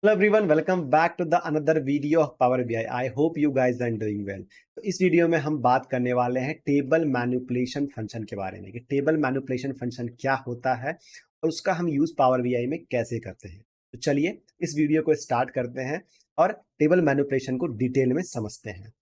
Hello everyone, welcome back to the another video of Power BI. I hope you guys are doing well. तो इस video में हम बात करने वाले हैं टेबल मैनिपुलेशन फंक्शन के बारे में कि टेबल मैनिपुलेशन फंक्शन क्या होता है और उसका हम यूज पावर बीआई में कैसे करते हैं। तो चलिए इस वीडियो को स्टार्ट करते हैं और टेबल मैनिपुलेशन को डिटेल में समझते हैं।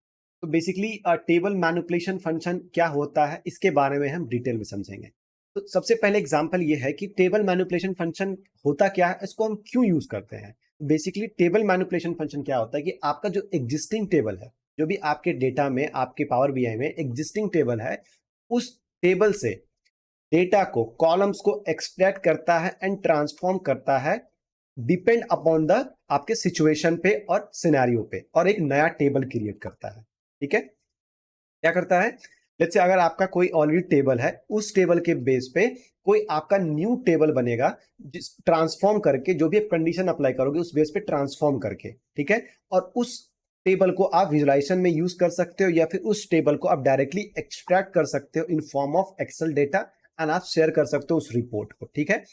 तो बेसिकली टेबल मैनिपुलेशन फंक्शन क्या होता है इसके बारे में हम डिटेल में समझेंगे। तो सबसे पहले एग्जांपल ये है कि टेबल मैनिपुलेशन फंक्शन होता क्या है, इसको हम क्यों यूज करते हैं। बेसिकली टेबल मैनिपुलेशन फंक्शन क्या होता है कि आपका जो एग्जिस्टिंग टेबल है, जो भी आपके डेटा में आपके पावर बीआई में एग्जिस्टिंग टेबल है, उस टेबल से डेटा को कॉलम्स को एक्सट्रैक्ट करता है एंड ट्रांसफॉर्म करता है डिपेंड अपॉन द आपके सिचुएशन पे और सिनेरियो पे, और एक नया टेबल क्रिएट करता है। ठीक है, क्या करता है, लेट्स से अगर आपका कोई ऑलरेडी टेबल है, उस टेबल के बेस पे कोई आपका न्यू टेबल बनेगा जिस ट्रांसफॉर्म करके, जो भी आप कंडीशन अप्लाई करोगे उस बेस पे ट्रांसफॉर्म करके। ठीक है, और उस टेबल को आप विजुलाइजेशन में यूज कर सकते हो या फिर उस टेबल को आप डायरेक्टली एक्सट्रैक्ट कर सकते हो in form of Excel data and आप शेयर कर सकते हो उस रिपोर्ट को। ठीक है,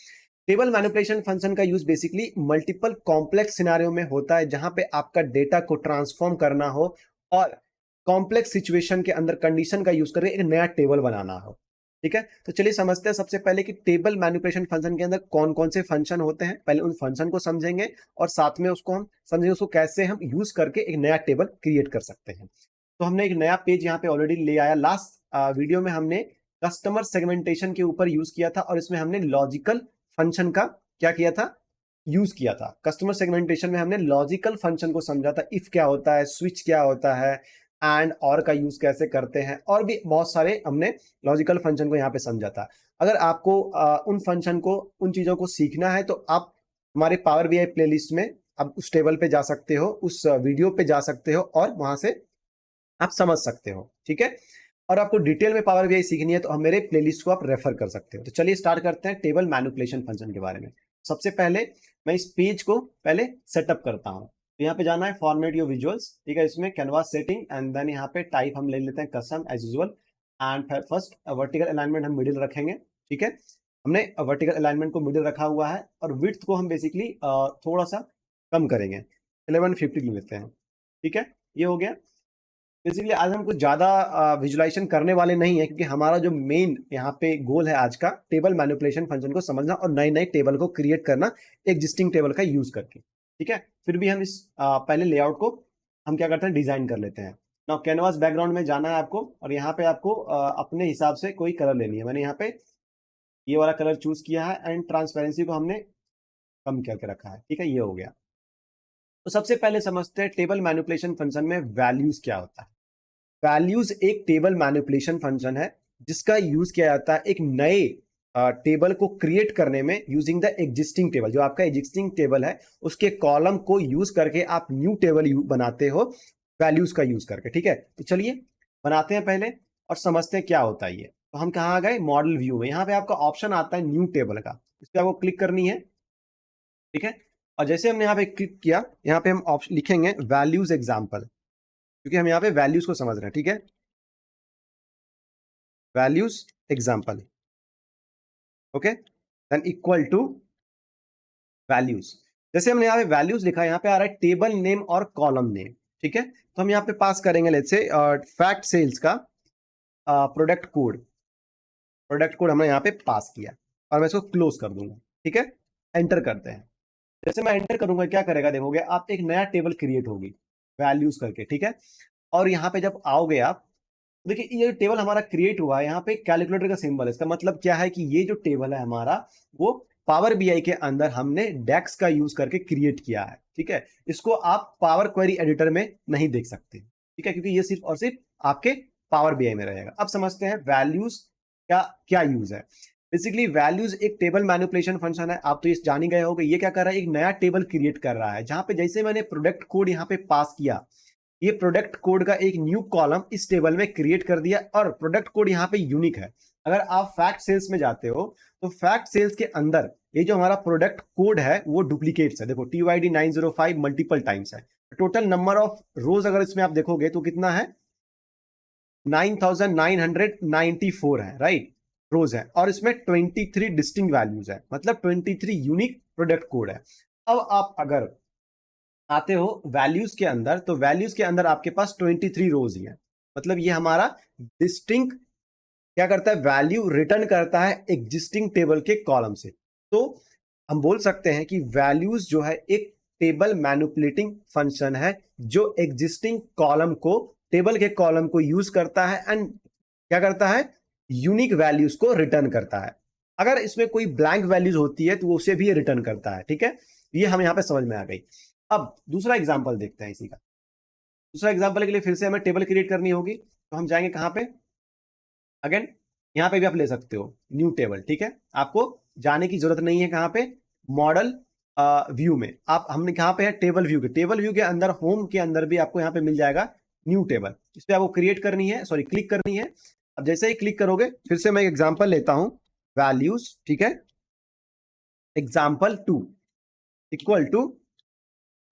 टेबल मैनिपुलेशन फंक्शन का use basically multiple complex scenario में होता है जहां पे आपका डेटा को ट्रांसफॉर्म करना हो और कॉम्प्लेक्स सिचुएशन के अंदर कंडीशन का यूज करके एक नया टेबल बनाना हो। ठीक है, तो चलिए समझते हैं सबसे पहले कि टेबल मैनिपुलेशन फंक्शन के अंदर कौन कौन से फंक्शन होते हैं। पहले उन फंक्शन को समझेंगे और साथ में उसको हम समझेंगे उसको कैसे हम यूज करके एक नया टेबल क्रिएट कर सकते हैं। तो हमने एक नया पेज यहाँ पे ऑलरेडी ले आया। लास्ट वीडियो में हमने कस्टमर सेगमेंटेशन के ऊपर यूज किया था और इसमें हमने लॉजिकल फंक्शन का क्या किया था, यूज किया था। कस्टमर सेगमेंटेशन में हमने लॉजिकल फंक्शन को समझा था, इफ क्या होता है, स्विच क्या होता है, एंड और का यूज कैसे करते हैं, और भी बहुत सारे हमने लॉजिकल फंक्शन को यहाँ पे समझा था। अगर आपको उन फंक्शन को, उन चीजों को सीखना है तो आप हमारे पावर बीआई प्लेलिस्ट में आप उस टेबल पे जा सकते हो, उस वीडियो पे जा सकते हो और वहां से आप समझ सकते हो। ठीक है, और आपको डिटेल में पावर बीआई सीखनी है तो हम मेरे प्लेलिस्ट को आप रेफर कर सकते हो। तो चलिए स्टार्ट करते हैं टेबल मैनिपुलेशन फंक्शन के बारे में। सबसे पहले मैं इस पेज को पहले सेटअप करता हूँ। तो यहाँ पे जाना है फॉर्मेट योर विजुअल्स। ठीक है, इसमें कैनवास सेटिंग एंड देन यहाँ पे टाइप हम ले लेते हैं custom as usual. And first vertical alignment हम मिडिल रखेंगे। ठीक है, हमने वर्टिकल अलाइनमेंट को मिडिल रखा हुआ है और विड्थ को हम बेसिकली थोड़ा सा कम करेंगे, 1150 लेते हैं। ठीक है, ये हो गया। बेसिकली आज हम कुछ ज्यादा विजुलाइजेशन करने वाले नहीं है, क्योंकि हमारा जो मेन यहाँ पे गोल है आज का, टेबल मैनिपुलेशन फंक्शन को समझना और नए नए टेबल को क्रिएट करना एग्जिस्टिंग टेबल का यूज करके। ठीक है, फिर भी हम इस पहले लेआउट को हम क्या करते हैं, डिजाइन कर लेते हैं। नाउ कैनवास बैकग्राउंड में जाना है आपको और यहाँ पे आपको अपने हिसाब से कोई कलर लेनी है। मैंने यहाँ पे ये वाला कलर चूज किया है एंड ट्रांसपेरेंसी को हमने कम करके रखा है। ठीक है, ये हो गया। तो सबसे पहले समझते हैं टेबल मैनिपुलेशन फंक्शन में वैल्यूज क्या होता है। वैल्यूज एक टेबल मैनिपुलेशन फंक्शन है जिसका यूज किया जाता है एक नए टेबल को क्रिएट करने में यूजिंग द एग्जिस्टिंग टेबल। जो आपका एग्जिस्टिंग टेबल है उसके कॉलम को यूज करके आप न्यू टेबल बनाते हो वैल्यूज का यूज करके। ठीक है, तो चलिए बनाते हैं पहले और समझते हैं क्या होता है ये। तो हम कहाँ आ गए, मॉडल व्यू में। यहाँ पे आपका ऑप्शन आता है न्यू टेबल का, इस पर आपको क्लिक करनी है। ठीक है, और जैसे हमने यहाँ पे क्लिक किया, यहाँ पे हम ऑप्शन लिखेंगे वैल्यूज एग्जाम्पल, क्योंकि हम यहाँ पे वैल्यूज को समझ रहे हैं। ठीक है, values example, okay, than equal to values. जैसे हमने यहाँ पे वैल्यूज लिखा है, यहाँ पे आ रहा है टेबल नेम और कॉलम नेम। ठीक है, तो हम यहाँ पे पास करेंगे लेट्स से फैक्ट सेल्स का प्रोडक्ट कोड। प्रोडक्ट कोड हमने यहाँ पे पास किया और मैं इसको क्लोज कर दूंगा। ठीक है, एंटर करते हैं। जैसे मैं एंटर करूंगा क्या करेगा, देखोगे आप एक नया टेबल क्रिएट होगी वैल्यूज करके। ठीक है, और यहाँ पे जब आओगे आप, देखिए ये टेबल हमारा क्रिएट हुआ है, यहाँ पे कैलकुलेटर का सिंबल है। इसका मतलब क्या है कि ये जो टेबल है हमारा, वो पावर बीआई के अंदर हमने डेक्स का यूज करके क्रिएट किया है। ठीक है, इसको आप पावर क्वेरी एडिटर में नहीं देख सकते। ठीक है, क्योंकि ये सिर्फ और सिर्फ आपके पावर बीआई में रहेगा। अब समझते हैं वैल्यूज का क्या यूज है। बेसिकली वैल्यूज एक टेबल मैनिपुलेशन फंक्शन है। आप तो ये जान ही गए होंगे, ये क्या कर रहा है, एक नया टेबल क्रिएट कर रहा है, जहां पे जैसे मैंने प्रोडक्ट कोड यहाँ पे पास किया, ये प्रोडक्ट कोड का एक न्यू कॉलम इस टेबल में क्रिएट कर दिया। और प्रोडक्ट कोड यहाँ पे यूनिक है। अगर आप फैक्ट सेल्स में जाते हो तो फैक्ट सेल्स के अंदर ये जो हमारा प्रोडक्ट कोड है वो डुप्लीकेट्स है। देखो TYD 905 मल्टीपल टाइम्स है। टोटल नंबर ऑफ रोज अगर इसमें आप देखोगे तो कितना है, 9994 है, राइट, रोज है। और इसमें 23 डिस्टिंक्ट वैल्यूज है, मतलब 23 यूनिक प्रोडक्ट कोड है। अब आप अगर आते हो वैल्यूज के अंदर, तो वैल्यूज के अंदर आपके पास 23 रोज ही है। मतलब ये हमारा डिस्टिंक्ट क्या करता है, वैल्यू रिटर्न करता है एग्जिस्टिंग टेबल के कॉलम से। तो हम बोल सकते हैं कि वैल्यूज जो है एक टेबल मैनिपुलेटिंग फंक्शन है जो एग्जिस्टिंग कॉलम को, टेबल के कॉलम को यूज करता है एंड क्या करता है, यूनिक वैल्यूज को रिटर्न करता है। अगर इसमें कोई ब्लैंक वैल्यूज होती है तो उसे भी रिटर्न करता है। ठीक है, ये हम यहां पे समझ में आ गई। अब दूसरा एग्जांपल देखते हैं इसी का। दूसरा एग्जांपल के लिए फिर से हमें टेबल क्रिएट करनी होगी, तो हम जाएंगे कहां पे, अगेन यहां पे भी आप ले सकते हो न्यू टेबल। ठीक है, आपको जाने की जरूरत नहीं है कहां पे, मॉडल व्यू में। आप हमने कहां पे है, टेबल व्यू के, टेबल व्यू के अंदर होम के अंदर भी आपको यहां पे मिल जाएगा न्यू टेबल। इस पे आपको क्रिएट करनी है, सॉरी क्लिक करनी है। अब जैसे ही क्लिक करोगे, फिर से मैं एक एग्जांपल लेता हूं, वैल्यूज, ठीक है, एग्जांपल 2 इक्वल टू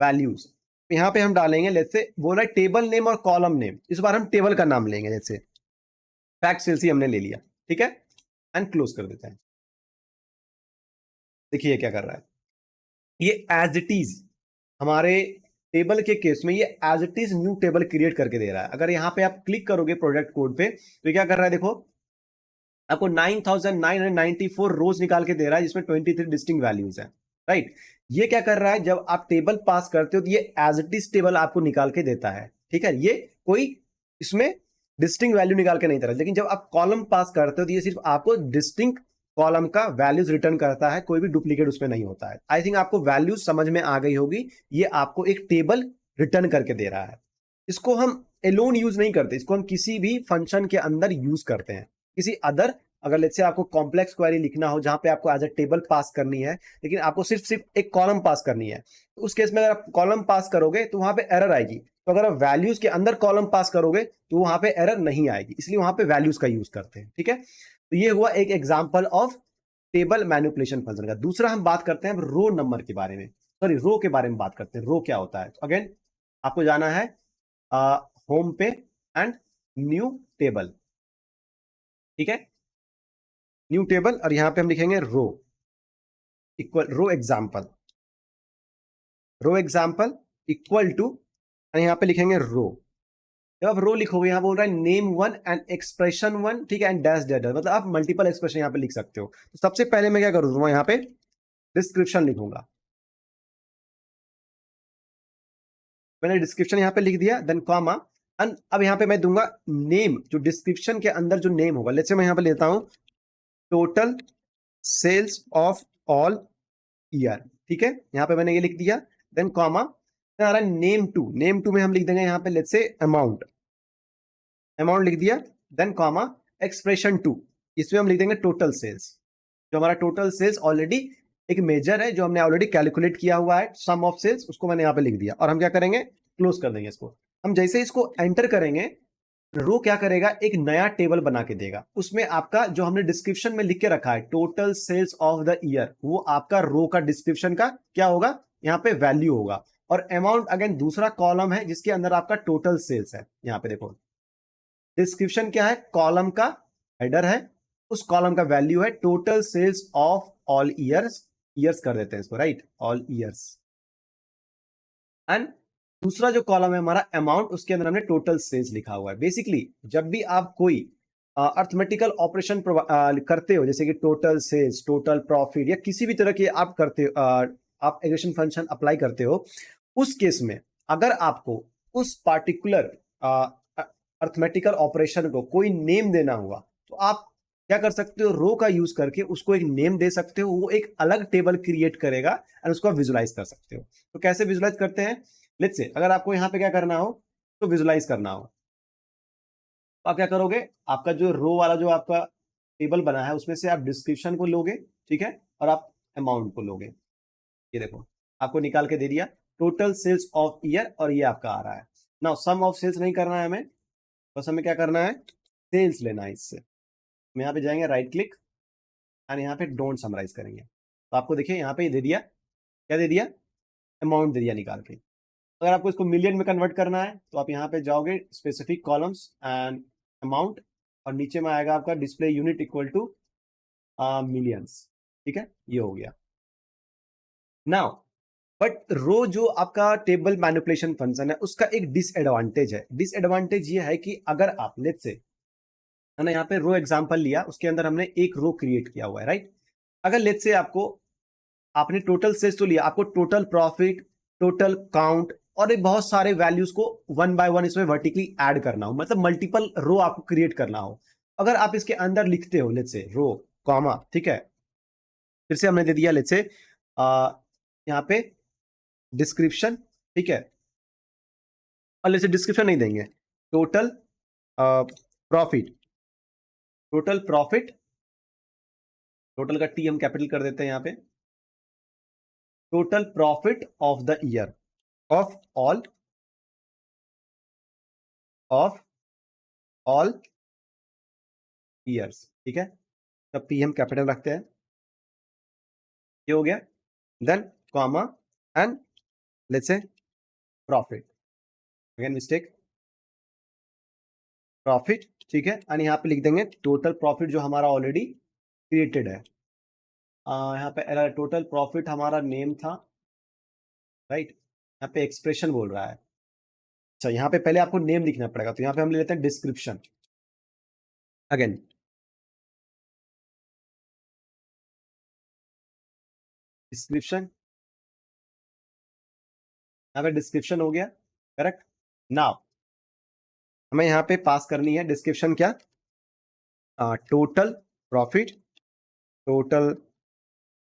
वैल्यूज। यहां पे हम डालेंगे, लेट्स से बोला टेबल नेम और कॉलम नेम, इस बार हम टेबल का नाम लेंगे, जैसे फैक्ट सेल्स ही हमने ले लिया। ठीक है, एंड क्लोज कर देते हैं। देखिए क्या कर रहा है, ये एज इट इज हमारे टेबल के केस में ये as it is new table create करके दे रहा है। अगर यहां पे आप क्लिक करोगे प्रोडक्ट कोड पे, तो क्या कर रहा है, देखो आपको 9994 रोज निकाल के दे रहा है जिसमें 23 डिस्टिंग वैल्यूज है। राइट, ये क्या कर रहा है, जब आप टेबल पास करते हो तो ये एज इट इज टेबल आपको निकाल के देता है। ठीक है, ये कोई इसमें डिस्टिंग वैल्यू निकाल के नहीं दे रहा। लेकिन जब आप कॉलम पास करते हो तो ये सिर्फ आपको डिस्टिंग कॉलम का वैल्यूज रिटर्न करता है, कोई भी डुप्लीकेट उसमें नहीं होता है। आई थिंक आपको वैल्यूज समझ में आ गई होगी। ये आपको एक टेबल रिटर्न करके दे रहा है। इसको हम एलोन यूज नहीं करते, इसको हम किसी भी फंक्शन के अंदर यूज करते हैं। किसी अदर, अगर लेट्स से आपको कॉम्प्लेक्स क्वेरी लिखना हो जहां पे आपको एज अ टेबल पास करनी है, लेकिन आपको सिर्फ सिर्फ एक कॉलम पास करनी है, तो उस केस में अगर आप कॉलम पास करोगे तो वहां पे एरर आएगी। तो अगर आप वैल्यूज के अंदर कॉलम पास करोगे तो वहां पे एरर नहीं आएगी, इसलिए वहां पे वैल्यूज का यूज करते हैं। ठीक है, तो ये हुआ एक example of table manipulation function का। दूसरा हम बात करते हैं रो नंबर के बारे में, सॉरी रो के बारे में बात करते हैं। रो क्या होता है, तो अगेन आपको जाना है होम पे एंड न्यू टेबल। ठीक है, न्यू टेबल, और यहां पे हम लिखेंगे row equal row example, row example equal to, यहां पे लिखेंगे रो। जब आप रो लिखोगे, यहां बोल रहा है name one and expression one, ठीक है, एंड डैश डैश, मतलब आप मल्टीपल एक्सप्रेशन यहां पे लिख सकते हो। तो सबसे पहले मैं क्या करूंगा, यहां पे डिस्क्रिप्शन लिखूंगा। मैंने डिस्क्रिप्शन यहां पे लिख दिया, देन कॉमा, एंड अब यहां पे मैं दूंगा नेम, जो डिस्क्रिप्शन के अंदर जो नेम होगा। लेट्स से मैं यहां पे लेता हूं total sales of all year. ठीक है, यहां पे मैंने ये लिख दिया, देन कॉमा, आ रहा है नेम टू, नेम टू में हम लिख देंगे यहां पे लेट्स से अमाउंट, अमाउंट लिख दिया, देन कॉमा, एक्सप्रेशन टू, इसमें हम लिख देंगे टोटल सेल्स। जो हमारा टोटल सेल्स ऑलरेडी एक मेजर है जो हमने ऑलरेडी कैलकुलेट किया हुआ है, सम ऑफ सेल्स, उसको मैंने यहां पे लिख दिया। और हम क्या करेंगे, क्लोज कर देंगे इसको। हम जैसे इसको एंटर करेंगे, रो क्या करेगा, एक नया टेबल बना के देगा। उसमें आपका जो हमने डिस्क्रिप्शन में लिख के रखा है total sales of the year, वो आपका रो का डिस्क्रिप्शन का क्या होगा, यहाँ पे वैल्यू होगा। और अमाउंट अगेन दूसरा कॉलम है जिसके अंदर आपका टोटल सेल्स है। यहाँ पे देखो डिस्क्रिप्शन क्या है, कॉलम का हेडर है, उस कॉलम का वैल्यू है total sales of all years, years कर देते हैं इसको, राइट, ऑल ईयर्स। एंड दूसरा जो कॉलम है हमारा अमाउंट, उसके अंदर हमने टोटल सेल्स लिखा हुआ है। बेसिकली जब भी आप कोई अर्थमेटिकल ऑपरेशन करते हो, जैसे कि टोटल सेल्स, टोटल प्रॉफिट, या किसी भी तरह के आप करते हो, आप एग्रेशन फंक्शन अप्लाई करते हो, उस केस में अगर आपको उस पार्टिकुलर अर्थमेटिकल ऑपरेशन को कोई नेम देना हुआ, तो आप क्या कर सकते हो, रो का यूज करके उसको एक नेम दे सकते हो, वो एक अलग टेबल क्रिएट करेगा एंड उसको विजुलाइज कर सकते हो। तो कैसे विजुलाइज करते हैं, लेट्स से अगर आपको यहां पे क्या करना हो, तो विजुलाइज करना हो, तो आप क्या करोगे, आपका जो रो वाला जो आपका टेबल बना है उसमें से आप डिस्क्रिप्शन को लोगे, ठीक है, और आप अमाउंट को लोगे। ये देखो आपको निकाल के दे दिया टोटल सेल्स ऑफ ईयर, और ये आपका आ रहा है ना। सम ऑफ सेल्स नहीं करना है हमें, बस हमें क्या करना है, सेल्स लेना है इससे। हम यहाँ पे जाएंगे, राइट क्लिक, एंड यहाँ पे डोंट समराइज करेंगे। तो आपको देखिए यहाँ पे दे दिया, क्या दे दिया, अमाउंट दे दिया निकाल के। अगर आपको इसको मिलियन में कन्वर्ट करना है तो आप यहाँ पे जाओगे स्पेसिफिक कॉलम्स एंड अमाउंट, और नीचे में आएगा आपका display unit equal to millions. ठीक है, ये हो गया। नाउ बट रो जो आपका टेबल मैनिपुलेशन फंक्शन है उसका एक डिसएडवांटेज है। डिसएडवांटेज ये है कि अगर आप लेट्स से है ना, यहाँ पे रो एग्जांपल लिया, उसके अंदर हमने एक रो क्रिएट किया हुआ है, राइट। अगर लेट्स से आपको, आपने टोटल सेल्स तो लिया, आपको टोटल प्रॉफिट, टोटल काउंट और ये बहुत सारे वैल्यूज को वन बाय वन इसमें वर्टिकली ऐड करना हो, मतलब मल्टीपल रो आपको क्रिएट करना हो। अगर आप इसके अंदर लिखते हो लेट्स से रो कॉमा, ठीक है, फिर से हमने दे दिया लेट्स से यहाँ पे डिस्क्रिप्शन, ठीक है, और लेट्स से डिस्क्रिप्शन नहीं देंगे, total profit, total profit, total का टी हम कैपिटल कर देते हैं यहाँ पे, total profit of the year of all years, ठीक है। तब पी हम कैपिटल रखते हैं, ये हो गया। Then comma and let's say profit, again mistake, profit, ठीक है, एंड यहाँ पे लिख देंगे टोटल प्रॉफिट जो हमारा ऑलरेडी क्रिएटेड है। यहाँ पे टोटल प्रॉफिट हमारा नेम था, राइट, यहाँ पे एक्सप्रेशन बोल रहा है। अच्छा, यहाँ पे पहले आपको नेम लिखना पड़ेगा, तो यहाँ पे हम ले लेते हैं डिस्क्रिप्शन, अगेन डिस्क्रिप्शन, यहाँ पे डिस्क्रिप्शन हो गया, करेक्ट। नाउ हमें यहाँ पे पास करनी है डिस्क्रिप्शन क्या, total profit, total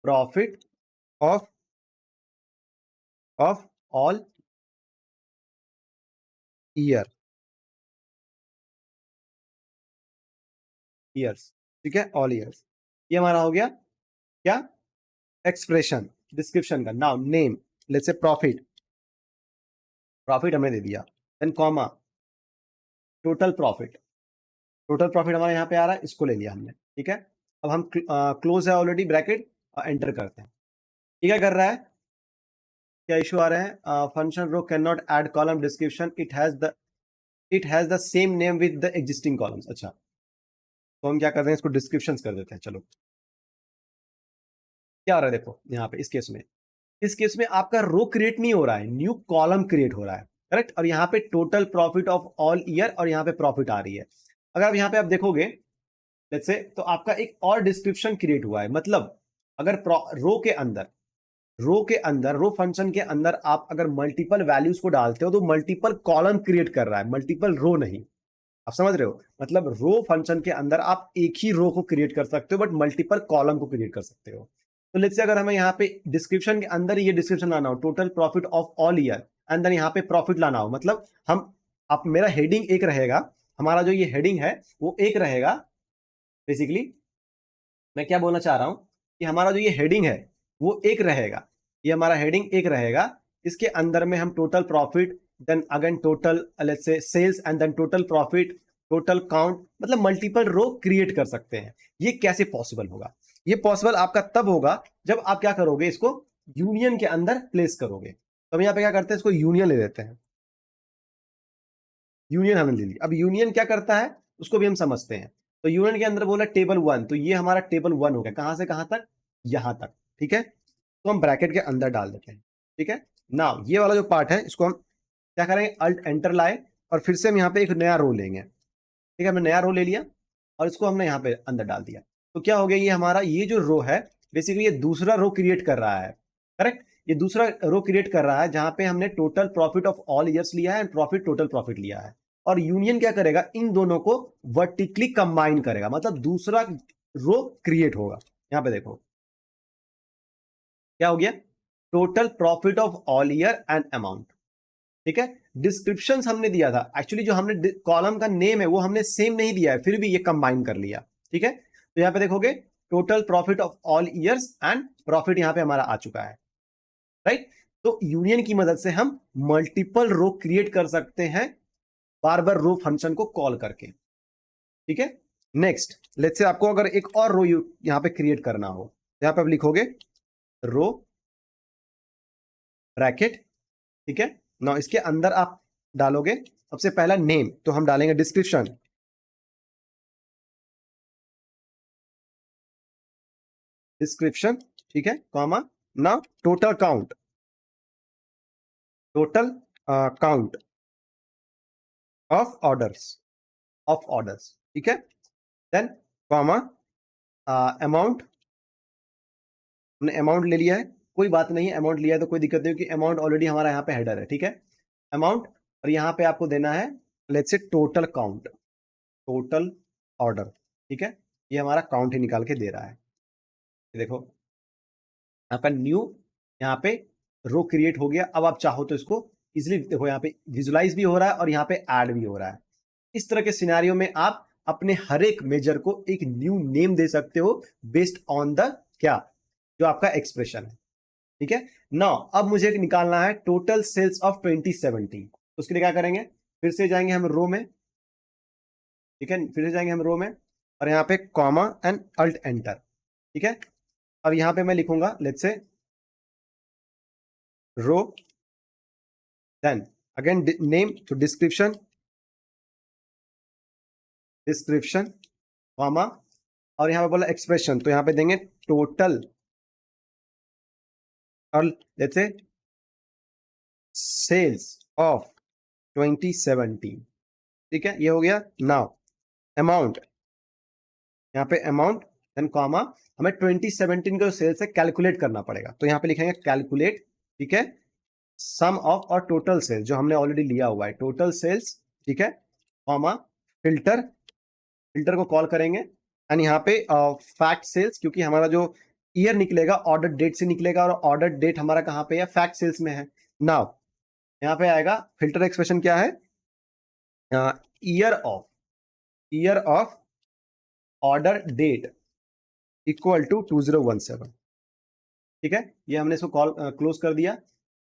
profit of all year, years, ठीक है, ऑल ईयर्स। ये हमारा हो गया क्या, एक्सप्रेशन डिस्क्रिप्शन का। Now name let's say profit, profit हमने दे दिया, then comma total profit, total profit हमारे यहाँ पे आ रहा है, इसको ले लिया हमने, ठीक है। अब हम क्लोज है ऑलरेडी ब्रैकेट, एंटर करते हैं। ये क्या कर रहा है, क्या इशू आ रहा है, function row can not add column description, it has the same name with the existing columns. अच्छा, तो हम क्या कर रहे हैं, इसको डिस्क्रिप्शन कर देते हैं। चलो, क्या आ रहा है देखो यहाँ पे, इस केस में आपका रो क्रिएट नहीं हो रहा है, न्यू कॉलम क्रिएट हो रहा है, करेक्ट। और यहाँ पे total profit of all year और यहाँ पे प्रॉफिट आ रही है। अगर आप यहाँ पे आप देखोगे लेट्स से, तो आपका एक और डिस्क्रिप्शन क्रिएट हुआ है। मतलब अगर रो फंक्शन के अंदर आप अगर मल्टीपल वैल्यूज को डालते हो तो मल्टीपल कॉलम क्रिएट कर रहा है, मल्टीपल रो नहीं। आप समझ रहे हो, मतलब रो फंक्शन के अंदर आप एक ही रो को क्रिएट कर सकते हो बट मल्टीपल कॉलम को क्रिएट कर सकते हो। तो लेट्स से अगर हमें यहाँ पे डिस्क्रिप्शन के अंदर ये डिस्क्रिप्शन लाना हो, total profit of all year, and then यहाँ पे प्रॉफिट लाना हो, मतलब हम, आप, मेरा हेडिंग एक रहेगा, हमारा जो ये हेडिंग है वो एक रहेगा। बेसिकली मैं क्या बोलना चाह रहा हूं कि हमारा जो ये हेडिंग है वो एक रहेगा, ये हमारा हेडिंग एक रहेगा। इसके अंदर में हम total profit, then again total let's say sales, and then total profit, total count, मतलब मल्टीपल रो क्रिएट कर सकते हैं। ये कैसे पॉसिबल होगा, ये पॉसिबल आपका तब होगा जब आप क्या करोगे, इसको यूनियन के अंदर प्लेस करोगे। तो हम यहाँ पे क्या करते हैं, इसको यूनियन ले लेते हैं, यूनियन हमने ले ली। अब यूनियन क्या करता है उसको भी हम समझते हैं। तो यूनियन के अंदर बोला टेबल वन, तो ये हमारा टेबल वन हो गया, कहां से कहां तक, यहां तक, ठीक है। तो हम ब्रैकेट के अंदर डाल देते हैं, ठीक है। नाउ ये वाला जो पार्ट है इसको हम क्या करेंगे, अल्ट एंटर लाए और फिर से हम यहाँ पे एक नया रो लेंगे, ठीक है। हमने नया रो ले लिया और इसको हमने यहाँ पे अंदर डाल दिया। तो क्या हो गया, ये हमारा ये जो रो है बेसिकली ये दूसरा रो क्रिएट कर रहा है, करेक्ट। ये दूसरा रो क्रिएट कर रहा है जहां पे हमने total profit of all years लिया है एंड प्रॉफिट, टोटल प्रॉफिट लिया है। और यूनियन क्या करेगा, इन दोनों को वर्टिकली कंबाइन करेगा, मतलब दूसरा रो क्रिएट होगा। यहां पे देखो क्या हो गया, total profit of all year and amount, ठीक है। डिस्क्रिप्शन हमने दिया था, एक्चुअली जो हमने कॉलम का नेम है वो हमने सेम नहीं दिया है, फिर भी ये कंबाइन कर लिया, ठीक है। तो यहां पे देखोगे total profit of all years and profit यहां पे हमारा आ चुका है, राइट। तो यूनियन की मदद से हम मल्टीपल रो क्रिएट कर सकते हैं, बार बार रो फंक्शन को कॉल करके, ठीक है। नेक्स्ट लेट्स से आपको अगर एक और रो यहां पे क्रिएट करना हो, यहां पे आप लिखोगे रो ब्रैकेट, ठीक है। ना इसके अंदर आप डालोगे सबसे पहला नेम, तो हम डालेंगे डिस्क्रिप्शन, डिस्क्रिप्शन, ठीक है, कॉमा, ना total count, total count of orders, ठीक है। देन कॉमा अमाउंट, हमने अमाउंट ले लिया है, कोई बात नहीं है, अमाउंट लिया है तो कोई दिक्कत नहीं, क्योंकि अमाउंट ऑलरेडी हमारा यहाँ पे हेडर है, ठीक है। अमाउंट, और यहाँ पे आपको देना है let's say total count, total order, ठीक है। ये हमारा काउंट ही निकाल के दे रहा है। देखो आपका न्यू यहाँ पे रो क्रिएट हो गया। अब आप चाहो तो इसको इजिली देखो, यहाँ पे विजुलाइज भी हो रहा है और यहाँ पे ऐड भी हो रहा है। इस तरह के सिनेरियो में आप अपने हर एक मेजर को एक न्यू नेम दे सकते हो बेस्ड ऑन द क्या, जो आपका एक्सप्रेशन है, ठीक है। नाउ अब मुझे निकालना है टोटल सेल्स ऑफ 2017। उसके लिए क्या करेंगे, फिर से जाएंगे हम रो में, ठीक है, फिर से जाएंगे हम रो में और यहाँ पे कॉमा एंड अल्ट एंटर, ठीक है। अब यहाँ पे मैं लिखूंगा let's say row, then again name, तो डिस्क्रिप्शन कॉमा, और यहाँ पे बोला एक्सप्रेशन, तो यहाँ पे देंगे टोटल, और लेट्स से सेल्स ऑफ 2017, ठीक है, ये हो गया। नाउ अमाउंट, यहाँ पे अमाउंट, देन कॉमा, हमें 2017 का जो सेल्स है कैलकुलेट करना पड़ेगा, तो यहाँ पे लिखेंगे कैलकुलेट, ठीक है, सम ऑफ और टोटल सेल्स जो हमने ऑलरेडी लिया हुआ है, टोटल सेल्स, ठीक है, कॉमा फिल्टर, फिल्टर को कॉल करेंगे, एंड यहाँ पे फैक्ट सेल्स, क्योंकि हमारा जो ईयर निकलेगा ऑर्डर डेट से निकलेगा और ऑर्डर डेट हमारा कहाँ पे है, फैक्ट सेल्स में है। नाउ यहाँ पे आएगा फिल्टर एक्सप्रेशन क्या है, year of order date equal to 2017, ठीक है। ये हमने इसको कॉल क्लोज कर दिया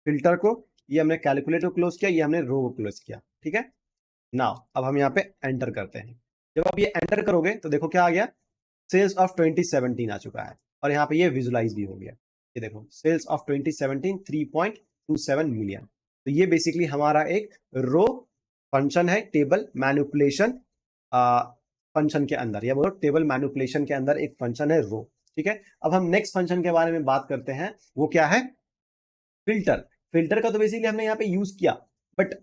फिल्टर को, ये हमने कैलकुलेट को क्लोज किया, ये हमने रो को क्लोज किया, ठीक है। नाउ अब हम यहाँ पे एंटर करते हैं। जब आप ये एंटर करोगे तो देखो क्या आ गया, सेल्स ऑफ 2017 आ चुका है, और यहाँ पे ये विजुलाइज भी हो गया। ये देखो सेल्स ऑफ 2017 3.27 मिलियन। तो ये बेसिकली हमारा एक रो फंक्शन है टेबल मैनिपुलेशन फंक्शन के अंदर, या बोलो टेबल मैनिपुलेशन के अंदर एक फंक्शन है रो, ठीक है। अब हम नेक्स्ट फंक्शन के बारे में बात करते हैं, वो क्या है, फिल्टर। फिल्टर का तो बेसिकली हमने यहाँ पे यूज किया, बट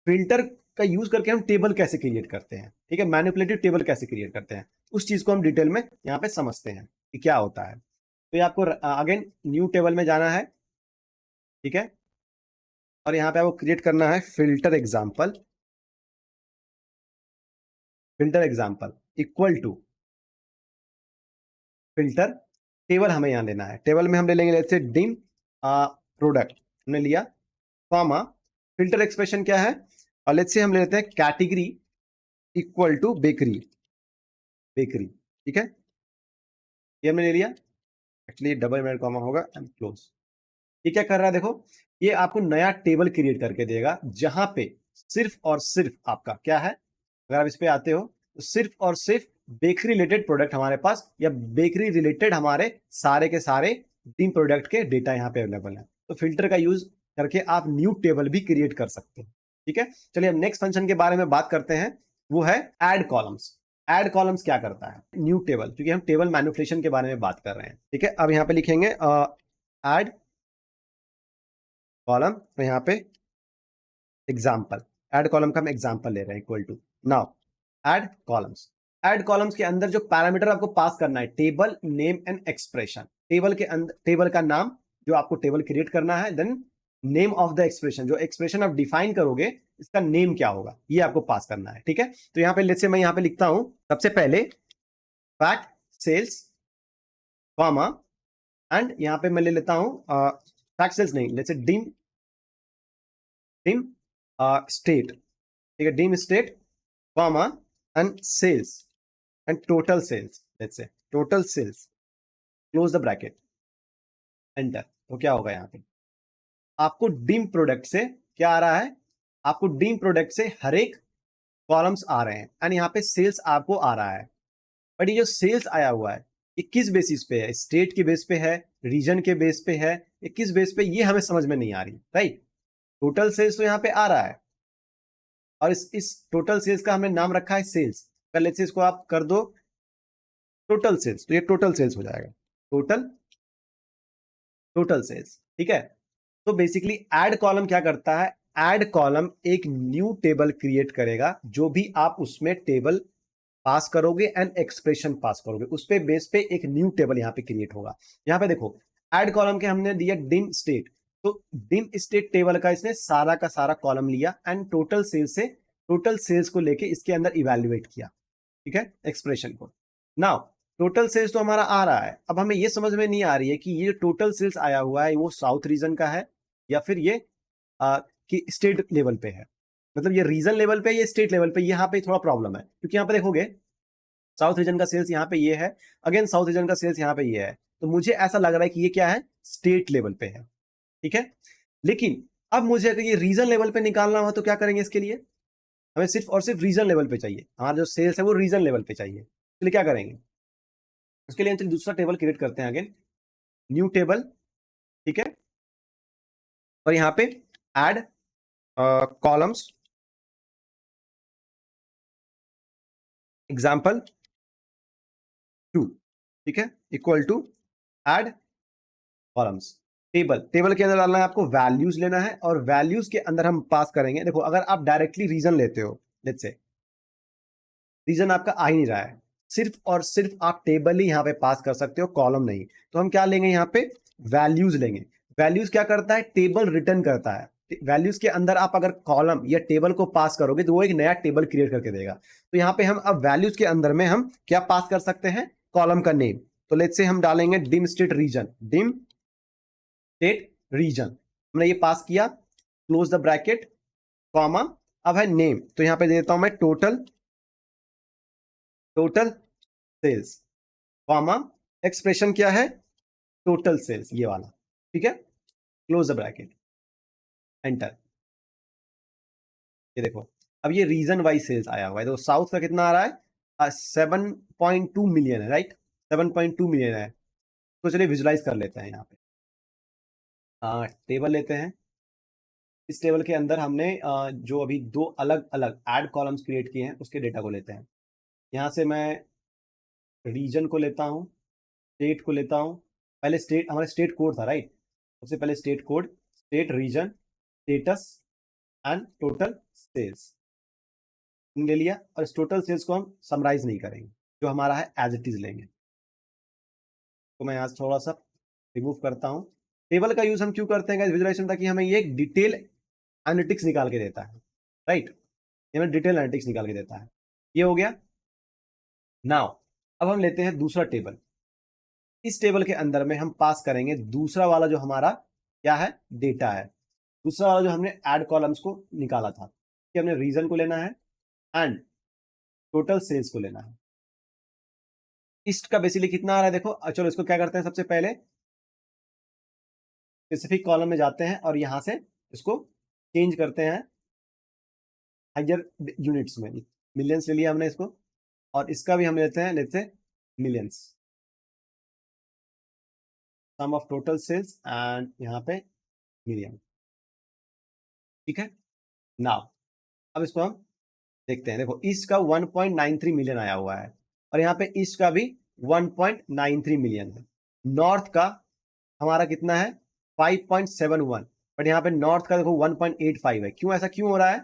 फिल्टर का यूज करके हम टेबल कैसे क्रिएट करते हैं, ठीक है, मैनिपुलेटिव टेबल कैसे क्रिएट करते हैं, उस चीज को हम डिटेल में यहाँ पे समझते हैं कि क्या होता है। तो ये आपको अगेन न्यू टेबल में जाना है, ठीक है, और यहाँ पे आपको क्रिएट करना है filter example equal to filter table, हमें यहाँ लेना है। टेबल में हम ले लेंगे जैसे डिम प्रोडक्ट हमने लिया, कॉमा फिल्टर एक्सप्रेशन क्या है, और लेट्स से हम ले लेते हैं कैटेगरी इक्वल टू बेकरी, ठीक है, ये हमने ले लिया। एक्चुअली डबल मिनट कॉमा होगा एंड क्लोज। ये क्या कर रहा है देखो, ये आपको नया टेबल क्रिएट करके देगा जहां पे सिर्फ और सिर्फ आपका क्या है, अगर आप इस पे आते हो तो सिर्फ और सिर्फ बेकरी रिलेटेड प्रोडक्ट हमारे पास, या बेकरी रिलेटेड हमारे सारे के सारे 3 प्रोडक्ट के डेटा यहाँ पे अवेलेबल है। तो फिल्टर का यूज करके आप न्यू टेबल भी क्रिएट कर सकते हैं, ठीक है। चलिए हम नेक्स्ट फंक्शन के बारे में बात करते हैं, वो है ऐड कॉलम्स। ऐड कॉलम्स क्या करता है, न्यू टेबल, क्योंकि हम टेबल मैनिपुलेशन के बारे में बात कर रहे हैं, ठीक है। अब यहाँ पे लिखेंगे ऐड कॉलम, तो यहाँ पे एग्जाम्पल, ऐड कॉलम का हम एग्जाम्पल ले रहे हैं equal to. Now add columns के अंदर जो पैरामीटर आपको पास करना है, table name and expression, table के अंदर टेबल का नाम जो आपको टेबल क्रिएट करना है, then name of the expression, जो एक्सप्रेशन आप डिफाइन करोगे इसका नेम क्या होगा, ये आपको पास करना है, ठीक है। तो यहाँ पे लेट्स से मैं यहाँ पे लिखता हूं सबसे पहले फैक्ट सेल्स कॉमा, एंड यहाँ पे मैं ले लेता हूं फैक्ट सेल्स नहीं, लेट्स से डिम स्टेट, ठीक है, dim state comma and sales and total sales, let's say total sales, close the bracket, enter. तो क्या होगा यहाँ पे, आपको डिम प्रोडक्ट से क्या आ रहा है, आपको डिम प्रोडक्ट से हर एक कॉलम्स आ रहे हैं, एंड यहाँ पे सेल्स आपको आ रहा है। बट ये जो सेल्स आया हुआ है ये किस बेसिस पे है, स्टेट के बेस पे है, रीजन के बेस पे है, ये किस बेस पे, ये हमें समझ में नहीं आ रही, राइट। टोटल सेल्स तो यहाँ पे आ रहा है, और इस टोटल सेल्स का हमने नाम रखा है सेल्स। पहले से इसको आप कर दो टोटल सेल्स, तो ये टोटल सेल्स हो जाएगा, टोटल सेल्स, ठीक है। तो बेसिकली ऐड कॉलम क्या करता है, ऐड कॉलम एक न्यू टेबल क्रिएट करेगा, जो भी आप उसमें टेबल पास करोगे एंड एक्सप्रेशन पास करोगे, उस पे बेस पे एक न्यू टेबल यहाँ पे क्रिएट होगा। यहाँ पे देखो ऐड कॉलम के हमने दिया डिम स्टेट, तो डिम स्टेट टेबल का इसने सारा का सारा कॉलम लिया एंड टोटल सेल्स से टोटल सेल्स को लेके इसके अंदर इवेल्युएट किया, ठीक है, एक्सप्रेशन को। नाउ टोटल सेल्स तो हमारा आ रहा है, अब हमें ये समझ में नहीं आ रही है कि ये टोटल सेल्स आया हुआ है वो साउथ रीजन का है या फिर ये कि स्टेट लेवल पे है। मतलब ये रीजन लेवल पे, ये स्टेट लेवल पे, यहाँ पे थोड़ा प्रॉब्लम है, क्योंकि यहाँ पे देखोगे साउथ रीजन का सेल्स यहाँ पे ये है, अगेन साउथ रीजन का सेल्स यहाँ पे ये है, तो मुझे ऐसा लग रहा है कि ये क्या है, स्टेट लेवल पे है, ठीक है। लेकिन अब मुझे अगर ये रीजन लेवल पे निकालना हो तो क्या करेंगे, इसके लिए हमें सिर्फ और सिर्फ रीजन लेवल पे चाहिए, हमारा जो सेल्स है वो रीजन लेवल पे चाहिए, इसलिए क्या करेंगे, उसके लिए हम दूसरा टेबल क्रिएट करते हैं, अगेन न्यू टेबल, ठीक है। और यहाँ पे ऐड कॉलम्स एग्जाम्पल 2, ठीक है, equal to add columns. Table, table के अंदर डालना है आपको, वैल्यूज लेना है और वैल्यूज के अंदर हम पास करेंगे। देखो अगर आप डायरेक्टली रीजन लेते हो, लेट्स से रीजन आपका आ ही नहीं रहा है, सिर्फ और सिर्फ आप टेबल ही यहाँ पे पास कर सकते हो, कॉलम नहीं, तो हम क्या लेंगे, यहाँ पे वैल्यूज लेंगे। वैल्यूज क्या करता है, टेबल रिटर्न करता है। वैल्यूज के अंदर आप अगर कॉलम या टेबल को पास करोगे तो वो एक नया टेबल क्रिएट करके देगा। तो यहाँ पे हम अब वैल्यूज के अंदर में हम क्या पास कर सकते हैं, कॉलम का नेम। तो लेट्स से हम डालेंगे dim state region, dim state region, हमने ये पास किया, क्लोज द ब्रैकेट, कॉमा, अब है नेम, तो यहां पे दे देता हूं मैं total, total sales, comma, expression क्या है, टोटल सेल्स, ये वाला, ठीक है, क्लोज द ब्रैकेट, एंटर। ये देखो अब ये रीजन वाइज सेल्स आया हुआ है, तो साउथ का कितना आ रहा है, 7.2 मिलियन है, राइट, 7.2 मिलियन है। तो चलिए विजुलाइज कर लेते हैं, यहाँ पे टेबल लेते हैं, इस टेबल के अंदर हमने जो अभी दो अलग अलग ऐड कॉलम्स क्रिएट किए हैं उसके डेटा को लेते हैं। यहाँ से मैं रीजन को लेता हूँ, स्टेट को लेता हूँ, पहले स्टेट, हमारा स्टेट कोड था, राइट, सबसे पहले state code, state region status and total sales ले लिया, और इस टोटल सेल्स को हम समराइज नहीं करेंगे, जो हमारा है एज इट इज लेंगे। तो मैं यहाँ से थोड़ा सा रिमूव करता हूँ। टेबल का यूज हम क्यों करते हैं विजुलाइजेशन, ताकि हमें ये एक डिटेल एनालिटिक्स निकाल के देता है, राइट, ये हमें डिटेल एनालिटिक्स निकाल के देता है। ये हो गया। नाउ अब हम लेते हैं दूसरा टेबल, इस टेबल के अंदर में हम पास करेंगे दूसरा वाला जो हमारा क्या है, डेटा है, दूसरा वाला जो हमने ऐड कॉलम्स को निकाला था, कि हमने रीजन को लेना है एंड टोटल सेल्स को लेना है। इस्ट का बेसिकली कितना आ रहा है देखो, चलो इसको क्या करते हैं, सबसे पहले स्पेसिफिक कॉलम में जाते हैं और यहां से इसको चेंज करते हैं हायर यूनिट्स में, मिलियंस ले लिया हमने इसको, और इसका भी हम लेते हैं millions, sum of total sales and यहाँ पे मिलियन, ठीक है। नाउ अब इसको हम देखते हैं, देखो ईस्ट का 1.93 मिलियन आया हुआ है, और यहाँ पे ईस्ट का भी 1.93 मिलियन है। नॉर्थ का हमारा कितना है, 5.71, बट यहाँ पे नॉर्थ का देखो 1.85 है। क्यों, ऐसा क्यों हो रहा है,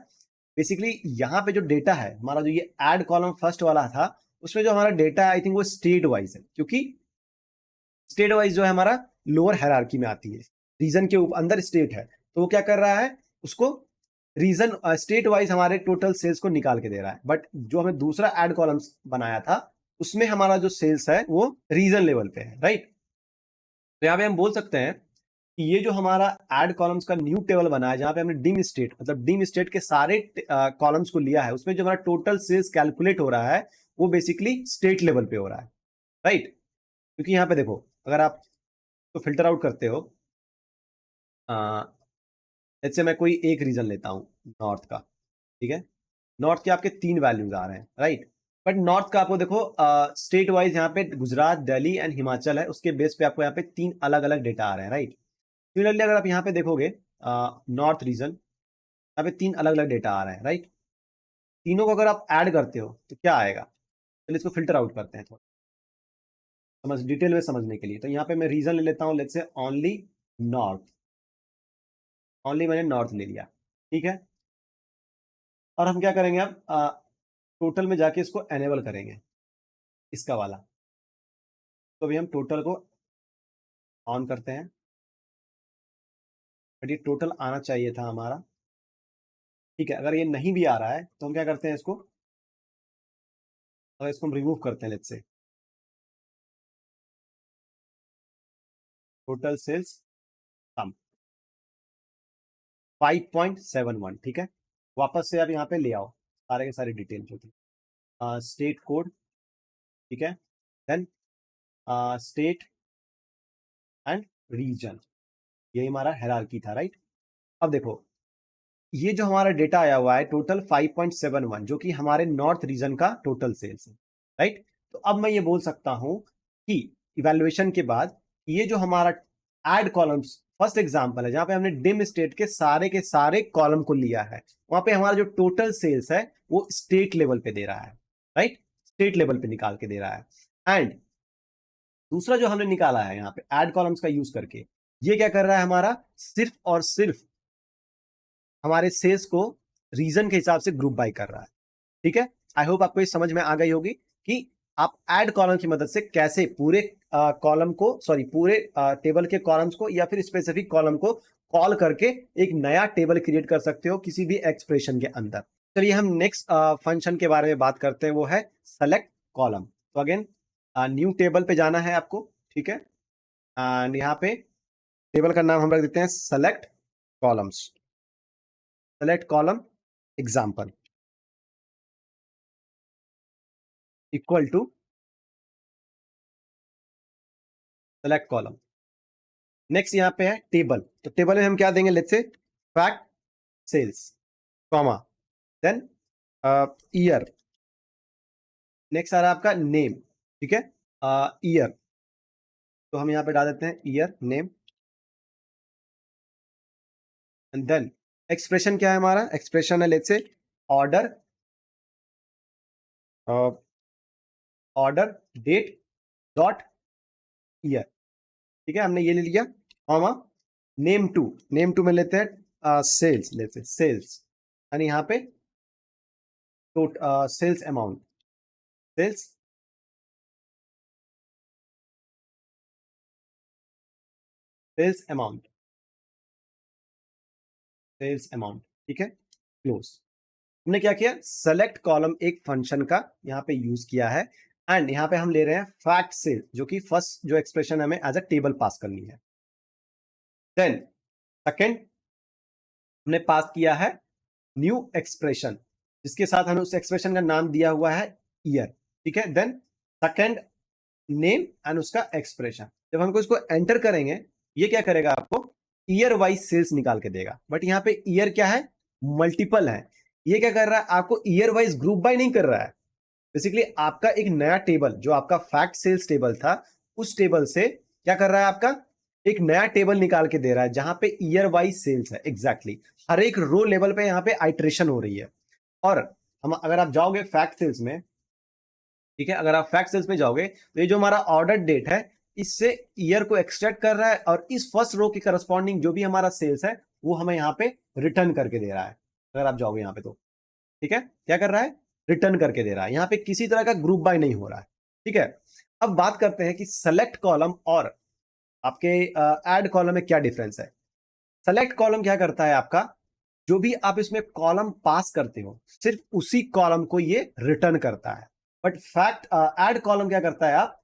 बेसिकली यहाँ पे जो डेटा है हमारा, जो ये ऐड कॉलम फर्स्ट वाला था, उसमें जो हमारा डेटा है आई थिंक वो स्टेट वाइज है, क्योंकि स्टेट वाइज जो है हमारा लोअर हायरार्की में आती है, रीजन के ऊपर अंदर स्टेट है, तो वो क्या कर रहा है, उसको रीजन स्टेट वाइज हमारे टोटल सेल्स को निकाल के दे रहा है। बट जो हमें दूसरा ऐड कॉलम्स बनाया था उसमें हमारा जो सेल्स है वो रीजन लेवल पे है, राइट। तो यहाँ पे हम बोल सकते हैं कि ये जो हमारा ऐड कॉलम्स का न्यू टेबल बना है, जहां पे हमने डिम स्टेट, मतलब डिम स्टेट के सारे कॉलम्स को लिया है, उसमें जो हमारा टोटल सेल्स कैलकुलेट हो रहा है वो बेसिकली स्टेट लेवल पे हो रहा है, राइट। क्योंकि यहाँ पे देखो अगर आप तो फिल्टर आउट करते हो, जैसे मैं कोई एक रीजन लेता हूँ नॉर्थ का, ठीक है, नॉर्थ के आपके 3 वैल्यूज आ रहे हैं, राइट, बट नॉर्थ का आपको देखो स्टेट वाइज यहाँ पे गुजरात, दिल्ली एंड हिमाचल है, उसके बेस पे आपको यहाँ पे 3 अलग अलग डेटा आ रहे हैं, राइट। सिमिलरली अगर आप यहाँ पे देखोगे नॉर्थ रीजन, यहाँ पे 3 अलग अलग डेटा आ रहे हैं, राइट। तीनों को अगर आप ऐड करते हो तो क्या आएगा, चलिए इसको फिल्टर आउट करते हैं थोड़ा समझ डिटेल में समझने के लिए। तो यहाँ पे मैं रीजन ले लेता हूँ, let's say only north, only मैंने नॉर्थ ले लिया, ठीक है। और हम क्या करेंगे अब, टोटल में जाके इसको एनेबल करेंगे, इसका वाला। तो अभी हम टोटल को ऑन करते हैं, बट ये टोटल आना चाहिए था हमारा। ठीक है, अगर ये नहीं भी आ रहा है तो हम क्या करते हैं इसको, अगर इसको हम रिमूव करते हैं, लेट्स से टोटल सेल्स कम 5.71, ठीक है। वापस से आप यहाँ पे ले आओ सारे के सारे डिटेल जो थी, स्टेट कोड, ठीक है, देन स्टेट एंड रीजन, ये हमारा हायरार्की था, राइट। अब देखो, ये जो हमारा डेटा आया हुआ है टोटल 5.71, जो कि हमारे नॉर्थ रीजन का टोटल सेल्स है, राइट। तो अब मैं ये बोल सकता हूं कि इवैल्यूएशन के बाद ये जो हमारा ऐड कॉलम्स फर्स्ट एग्जांपल है, जहां पे हमने डिम स्टेट के सारे कॉलम को लिया है, वहां पे हमारा जो टोटल सेल्स है वो स्टेट लेवल पे दे रहा है, राइट, स्टेट लेवल पे निकाल के दे रहा है। एंड दूसरा जो हमने निकाला है यहाँ पे ऐड कॉलम्स का यूज करके, ये क्या कर रहा है, हमारा सिर्फ और सिर्फ हमारे सेल्स को रीजन के हिसाब से ग्रुप बाय कर रहा है, ठीक है। आई होप आपको ये समझ में आ गई होगी कि आप ऐड कॉलम की मदद से कैसे पूरे कॉलम को, सॉरी पूरे टेबल के कॉलम्स को या फिर स्पेसिफिक कॉलम को कॉल करके एक नया टेबल क्रिएट कर सकते हो किसी भी एक्सप्रेशन के अंदर। चलिए हम नेक्स्ट फंक्शन के बारे में बात करते हैं, वो है सेलेक्ट कॉलम। तो अगेन न्यू टेबल पे जाना है आपको, ठीक है, एंड यहाँ पे टेबल का नाम हम रख देते हैं select columns, select column example equal to select column. Next यहाँ पे है टेबल, तो टेबल में हम क्या देंगे, let's say fact sales, comma, then year, next आ रहा है आपका नेम, ठीक है, ईयर, तो हम यहाँ पे डाल देते हैं year name, and then expression क्या है हमारा, एक्सप्रेशन है let's say order, order date dot year, ठीक है, हमने ये ले लिया, कॉमा, नेम टू में लेते हैं सेल्स, लेते सेल्स, यानी यहाँ पे तो sales amount, sales sales amount, sales amount, ठीक है, क्लोज। हमने क्या किया, सेलेक्ट कॉलम एक फंक्शन का यहाँ पे यूज किया है, एंड यहाँ पे हम ले रहे हैं फैक्ट सेल, जो कि फर्स्ट जो एक्सप्रेशन हमें एज अ टेबल पास करनी है। देन सेकेंड हमने पास किया है न्यू एक्सप्रेशन, जिसके साथ हमने उस एक्सप्रेशन का नाम दिया हुआ है ईयर, ठीक है। देन सेकेंड नेम एंड उसका एक्सप्रेशन, जब हमको इसको एंटर करेंगे, ये क्या करेगा, आपको ईयर वाइज सेल्स निकाल के देगा, बट यहाँ पे ईयर क्या है, मल्टीपल है, ये क्या कर रहा है, आपको ईयर वाइज ग्रुप बाय नहीं कर रहा है। बेसिकली आपका एक नया टेबल, जो आपका फैक्ट सेल्स टेबल था, उस टेबल से क्या कर रहा है, आपका एक नया टेबल निकाल के दे रहा है, जहां पे ईयर वाइज सेल्स है, एग्जैक्टली हर एक रो लेवल पे यहाँ पे आइट्रेशन हो रही है। और हम अगर आप जाओगे फैक्ट सेल्स में, ठीक है, अगर आप फैक्ट सेल्स में जाओगे तो ये जो हमारा ऑर्डर डेट है, इससे ईयर को एक्सट्रैक्ट कर रहा है, और इस फर्स्ट रो की करस्पॉन्डिंग जो भी हमारा सेल्स है वो हमें यहाँ पे रिटर्न करके दे रहा है। अगर आप जाओगे यहाँ पे तो, ठीक है, क्या कर रहा है, रिटर्न करके दे रहा है, यहाँ पे किसी तरह का ग्रुप बाय नहीं हो रहा है, ठीक है। अब बात करते हैं कि सेलेक्ट कॉलम और आपके ऐड कॉलम में क्या डिफरेंस है। सेलेक्ट कॉलम क्या करता है, आपका जो भी आप इसमें कॉलम पास करते हो, सिर्फ उसी कॉलम को ये रिटर्न करता है। बट फैक्ट ऐड कॉलम क्या करता है, आप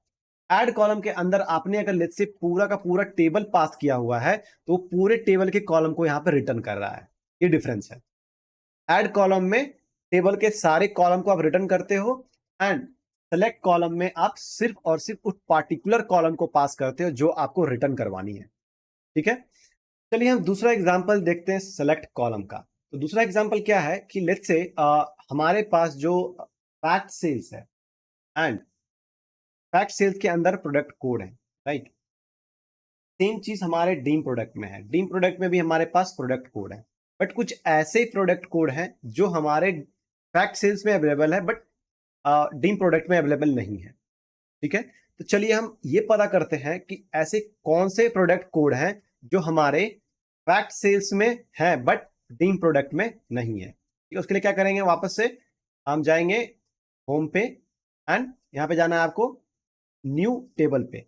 ऐड कॉलम के अंदर आपने अगर लेट्स से पूरा का पूरा टेबल पास किया हुआ है, तो पूरे टेबल के कॉलम को यहां पर रिटर्न कर रहा है, ये डिफरेंस है। ऐड कॉलम में टेबल के सारे कॉलम को आप रिटर्न करते हो, एंड सेलेक्ट कॉलम में आप सिर्फ और सिर्फ उस पार्टिकुलर कॉलम को पास करते हो जो आपको रिटर्न करवानी है, ठीक है। चलिए हम दूसरा एग्जांपल देखते हैं सेलेक्ट कॉलम का। तो दूसरा एग्जांपल क्या है कि लेट्स से हमारे पास जो फैक्ट सेल्स है, एंड फैक्ट सेल्स के अंदर प्रोडक्ट कोड है, राइट। सेम चीज हमारे डीम प्रोडक्ट में है, डीम प्रोडक्ट में भी हमारे पास प्रोडक्ट कोड है, बट कुछ ऐसे प्रोडक्ट कोड हैं जो हमारे फैक्ट सेल्स में अवेलेबल है, बट डीम प्रोडक्ट में अवेलेबल नहीं है, ठीक है। तो चलिए हम ये पता करते हैं कि ऐसे कौन से प्रोडक्ट कोड हैं जो हमारे फैक्ट सेल्स में है, बट डीम प्रोडक्ट में नहीं है। ठीक है, उसके लिए क्या करेंगे, वापस से हम जाएंगे होम पे एंड यहाँ पे जाना है आपको न्यू टेबल पे।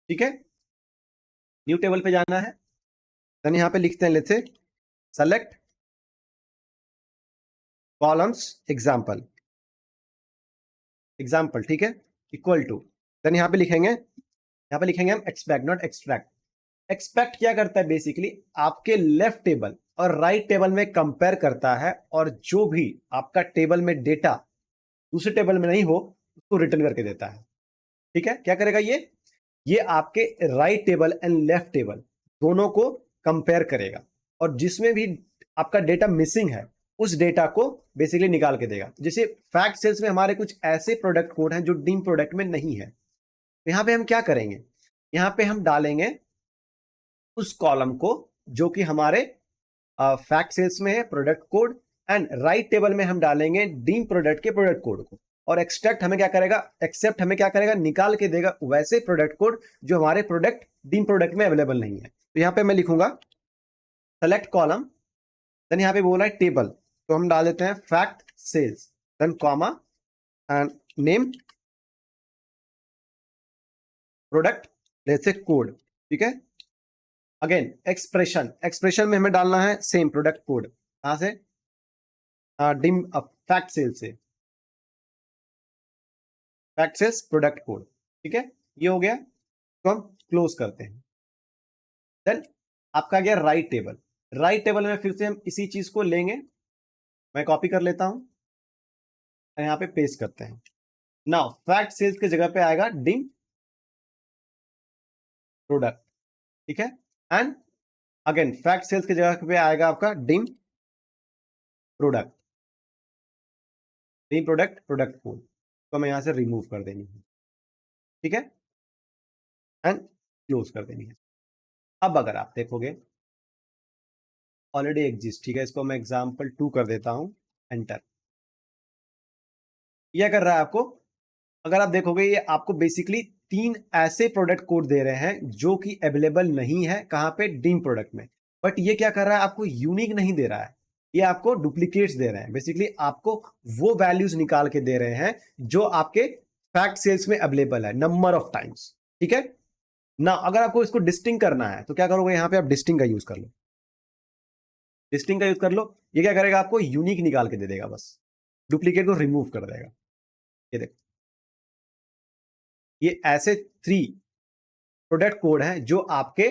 ठीक है, न्यू टेबल पे जाना है, देन यहाँ पे लिखते हैं let's say select columns example, example, ठीक है, इक्वल टू, देन यहाँ पे लिखेंगे हम एक्सपेक्ट नॉट एक्सट्रैक्ट। एक्सपेक्ट क्या करता है, बेसिकली आपके लेफ्ट टेबल और राइट टेबल में कंपेयर करता है, और जो भी आपका टेबल में डेटा दूसरे टेबल में नहीं हो उसको रिटर्न करके देता है। ठीक है, क्या करेगा ये आपके right table and left table दोनों को कंपेयर करेगा, और जिसमें भी आपका डेटा मिसिंग है उस डेटा को बेसिकली निकाल के देगा। जैसे फैक्ट सेल्स में हमारे कुछ ऐसे प्रोडक्ट कोड हैं जो डीम प्रोडक्ट में नहीं है, तो यहां पे हम क्या करेंगे, यहां पे हम डालेंगे उस कॉलम को जो कि हमारे फैक्ट सेल्स में है product code, and right table में हम डालेंगे डीम प्रोडक्ट के प्रोडक्ट कोड को, और एक्सट्रैक्ट हमें क्या करेगा, एक्सेप्ट हमें क्या करेगा, निकाल के देगा वैसे प्रोडक्ट कोड जो हमारे प्रोडक्ट डीम प्रोडक्ट में अवेलेबल नहीं है। तो यहां पे मैं लिखूंगा सेलेक्ट कॉलम, देन यहां पे बोला है टेबल, तो हम डाल देते हैं fact sales, then comma and name product जैसे कोड। ठीक है, अगेन एक्सप्रेशन, एक्सप्रेशन में हमें डालना है सेम प्रोडक्ट कोड, कहां से, डिम फैक्ट सेल से, फैक्ट सेल्स प्रोडक्ट कोड। ठीक है, ये हो गया, तो हम क्लोज करते हैं। देन आपका गया राइट टेबल, राइट टेबल में फिर से हम इसी चीज को लेंगे, मैं कॉपी कर लेता हूं और यहां पे पेस्ट करते हैं। नाउ फैक्ट सेल्स की जगह पे आएगा डिम प्रोडक्ट। ठीक है, एंड अगेन फैक्ट सेल्स की जगह पे आएगा आपका dim product, dim product product code, तो हमें यहां से रिमूव कर देनी है। ठीक है, एंड क्लोज कर देनी है। अब अगर आप देखोगे ऑलरेडी एग्जिस्ट, ठीक है, इसको मैं एग्जाम्पल 2 कर देता हूं, एंटर। यह कर रहा है आपको, अगर आप देखोगे ये आपको बेसिकली 3 ऐसे प्रोडक्ट कोड दे रहे हैं जो कि अवेलेबल नहीं है कहां पे, डीम प्रोडक्ट में। बट ये क्या कर रहा है, आपको यूनिक नहीं दे रहा है, ये आपको डुप्लीकेट्स दे रहे हैं, बेसिकली आपको वो वैल्यूज निकाल के दे रहे हैं जो आपके फैक्ट सेल्स में अवेलेबल है नंबर ऑफ टाइम्स। ठीक है ना, अगर आपको इसको डिस्टिंग करना है तो क्या करोगे, यहां पे आप डिस्टिंग का यूज कर लो, डिस्टिंग का यूज कर लो। ये क्या करेगा, आपको यूनिक निकाल के दे देगा, बस डुप्लीकेट को रिमूव कर देगा। ये देखो, ये ऐसे 3 प्रोडक्ट कोड हैं जो आपके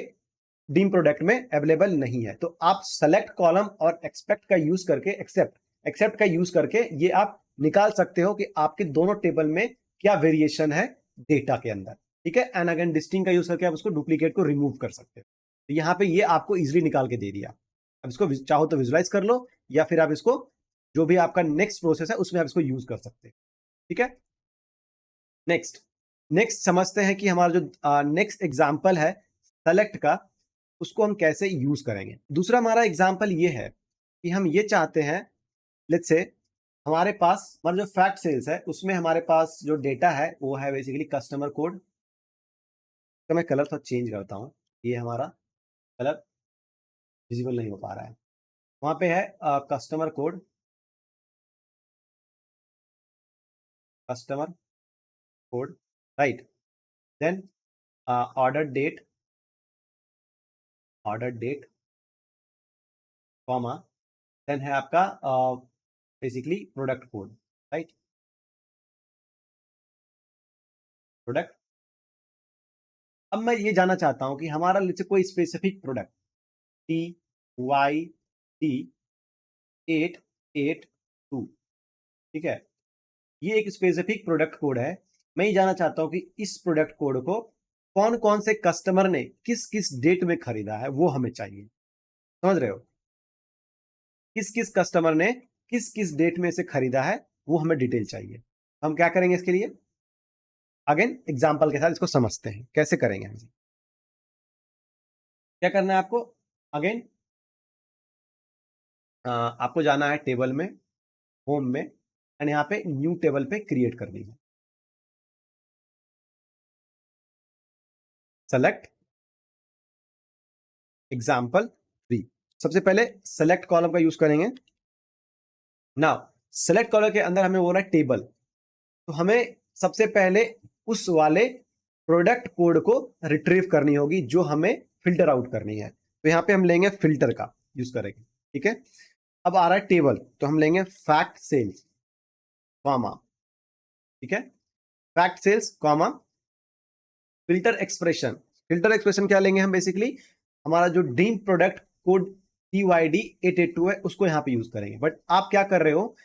डीम प्रोडक्ट में अवेलेबल नहीं है। तो आप सेलेक्ट कॉलम और एक्सपेक्ट का यूज करके, एक्सेप्ट एक्सेप्ट का यूज करके ये आप निकाल सकते हो कि आपके दोनों टेबल में क्या वेरिएशन है डेटा के अंदर। ठीक है, एंड अगेन डिस्टिंग का यूज करके आप उसको डुप्लीकेट को रिमूव कर सकते हो। तो यहां पे ये आपको इजीली निकाल के दे दिया। अब इसको चाहो तो विजुलाइज कर लो, या फिर आप इसको जो भी आपका नेक्स्ट प्रोसेस है उसमें आप इसको यूज कर सकते हैं। ठीक है, नेक्स्ट नेक्स्ट समझते हैं कि हमारा जो नेक्स्ट एग्जाम्पल है सेलेक्ट का, उसको हम कैसे यूज करेंगे। दूसरा हमारा एग्जाम्पल ये है कि हम ये चाहते हैं, लेट्स से हमारे पास हमारा जो फैक्ट सेल्स है उसमें हमारे पास जो डेटा है वो है बेसिकली कस्टमर कोड। तो मैं कलर थोड़ा चेंज करता हूँ, ये हमारा कलर विजिबल नहीं हो पा रहा है। वहां पे है customer code, customer code, right, then order date, order date, comma, then है आपका basically product code, right, product. अब मैं ये जानना चाहता हूं कि हमारा लेट्स से कोई specific product T Y T 882, ठीक है, ये एक स्पेसिफिक प्रोडक्ट कोड है। मैं ये जानना चाहता हूं कि इस प्रोडक्ट कोड को कौन कौन से कस्टमर ने किस किस डेट में खरीदा है वो हमें चाहिए। समझ रहे हो, किस किस कस्टमर ने किस किस डेट में से खरीदा है वो हमें डिटेल चाहिए। हम क्या करेंगे इसके लिए, अगेन एग्जाम्पल के साथ इसको समझते हैं कैसे करेंगे हम। क्या करना है आपको, अगेन आपको जाना है टेबल में, होम में, एंड यहाँ पे न्यू टेबल पे क्रिएट करनी है। सेलेक्ट एग्जाम्पल 3, सबसे पहले सेलेक्ट कॉलम का यूज करेंगे। नाउ सेलेक्ट कॉलम के अंदर हमें बोला टेबल, तो हमें सबसे पहले उस वाले प्रोडक्ट कोड को रिट्रीव करनी होगी जो हमें फिल्टर आउट करनी है। तो यहाँ पे हम लेंगे फिल्टर का यूज करेंगे, ठीक है। अब आ रहा है टेबल, तो हम लेंगे फैक्ट सेल्स कॉमा, ठीक है, fact sales comma filter expression. Filter expression क्या लेंगे हम, बेसिकली हमारा जो डीम प्रोडक्ट कोड TYD882 है उसको यहाँ पे यूज करेंगे। बट आप क्या कर रहे हो,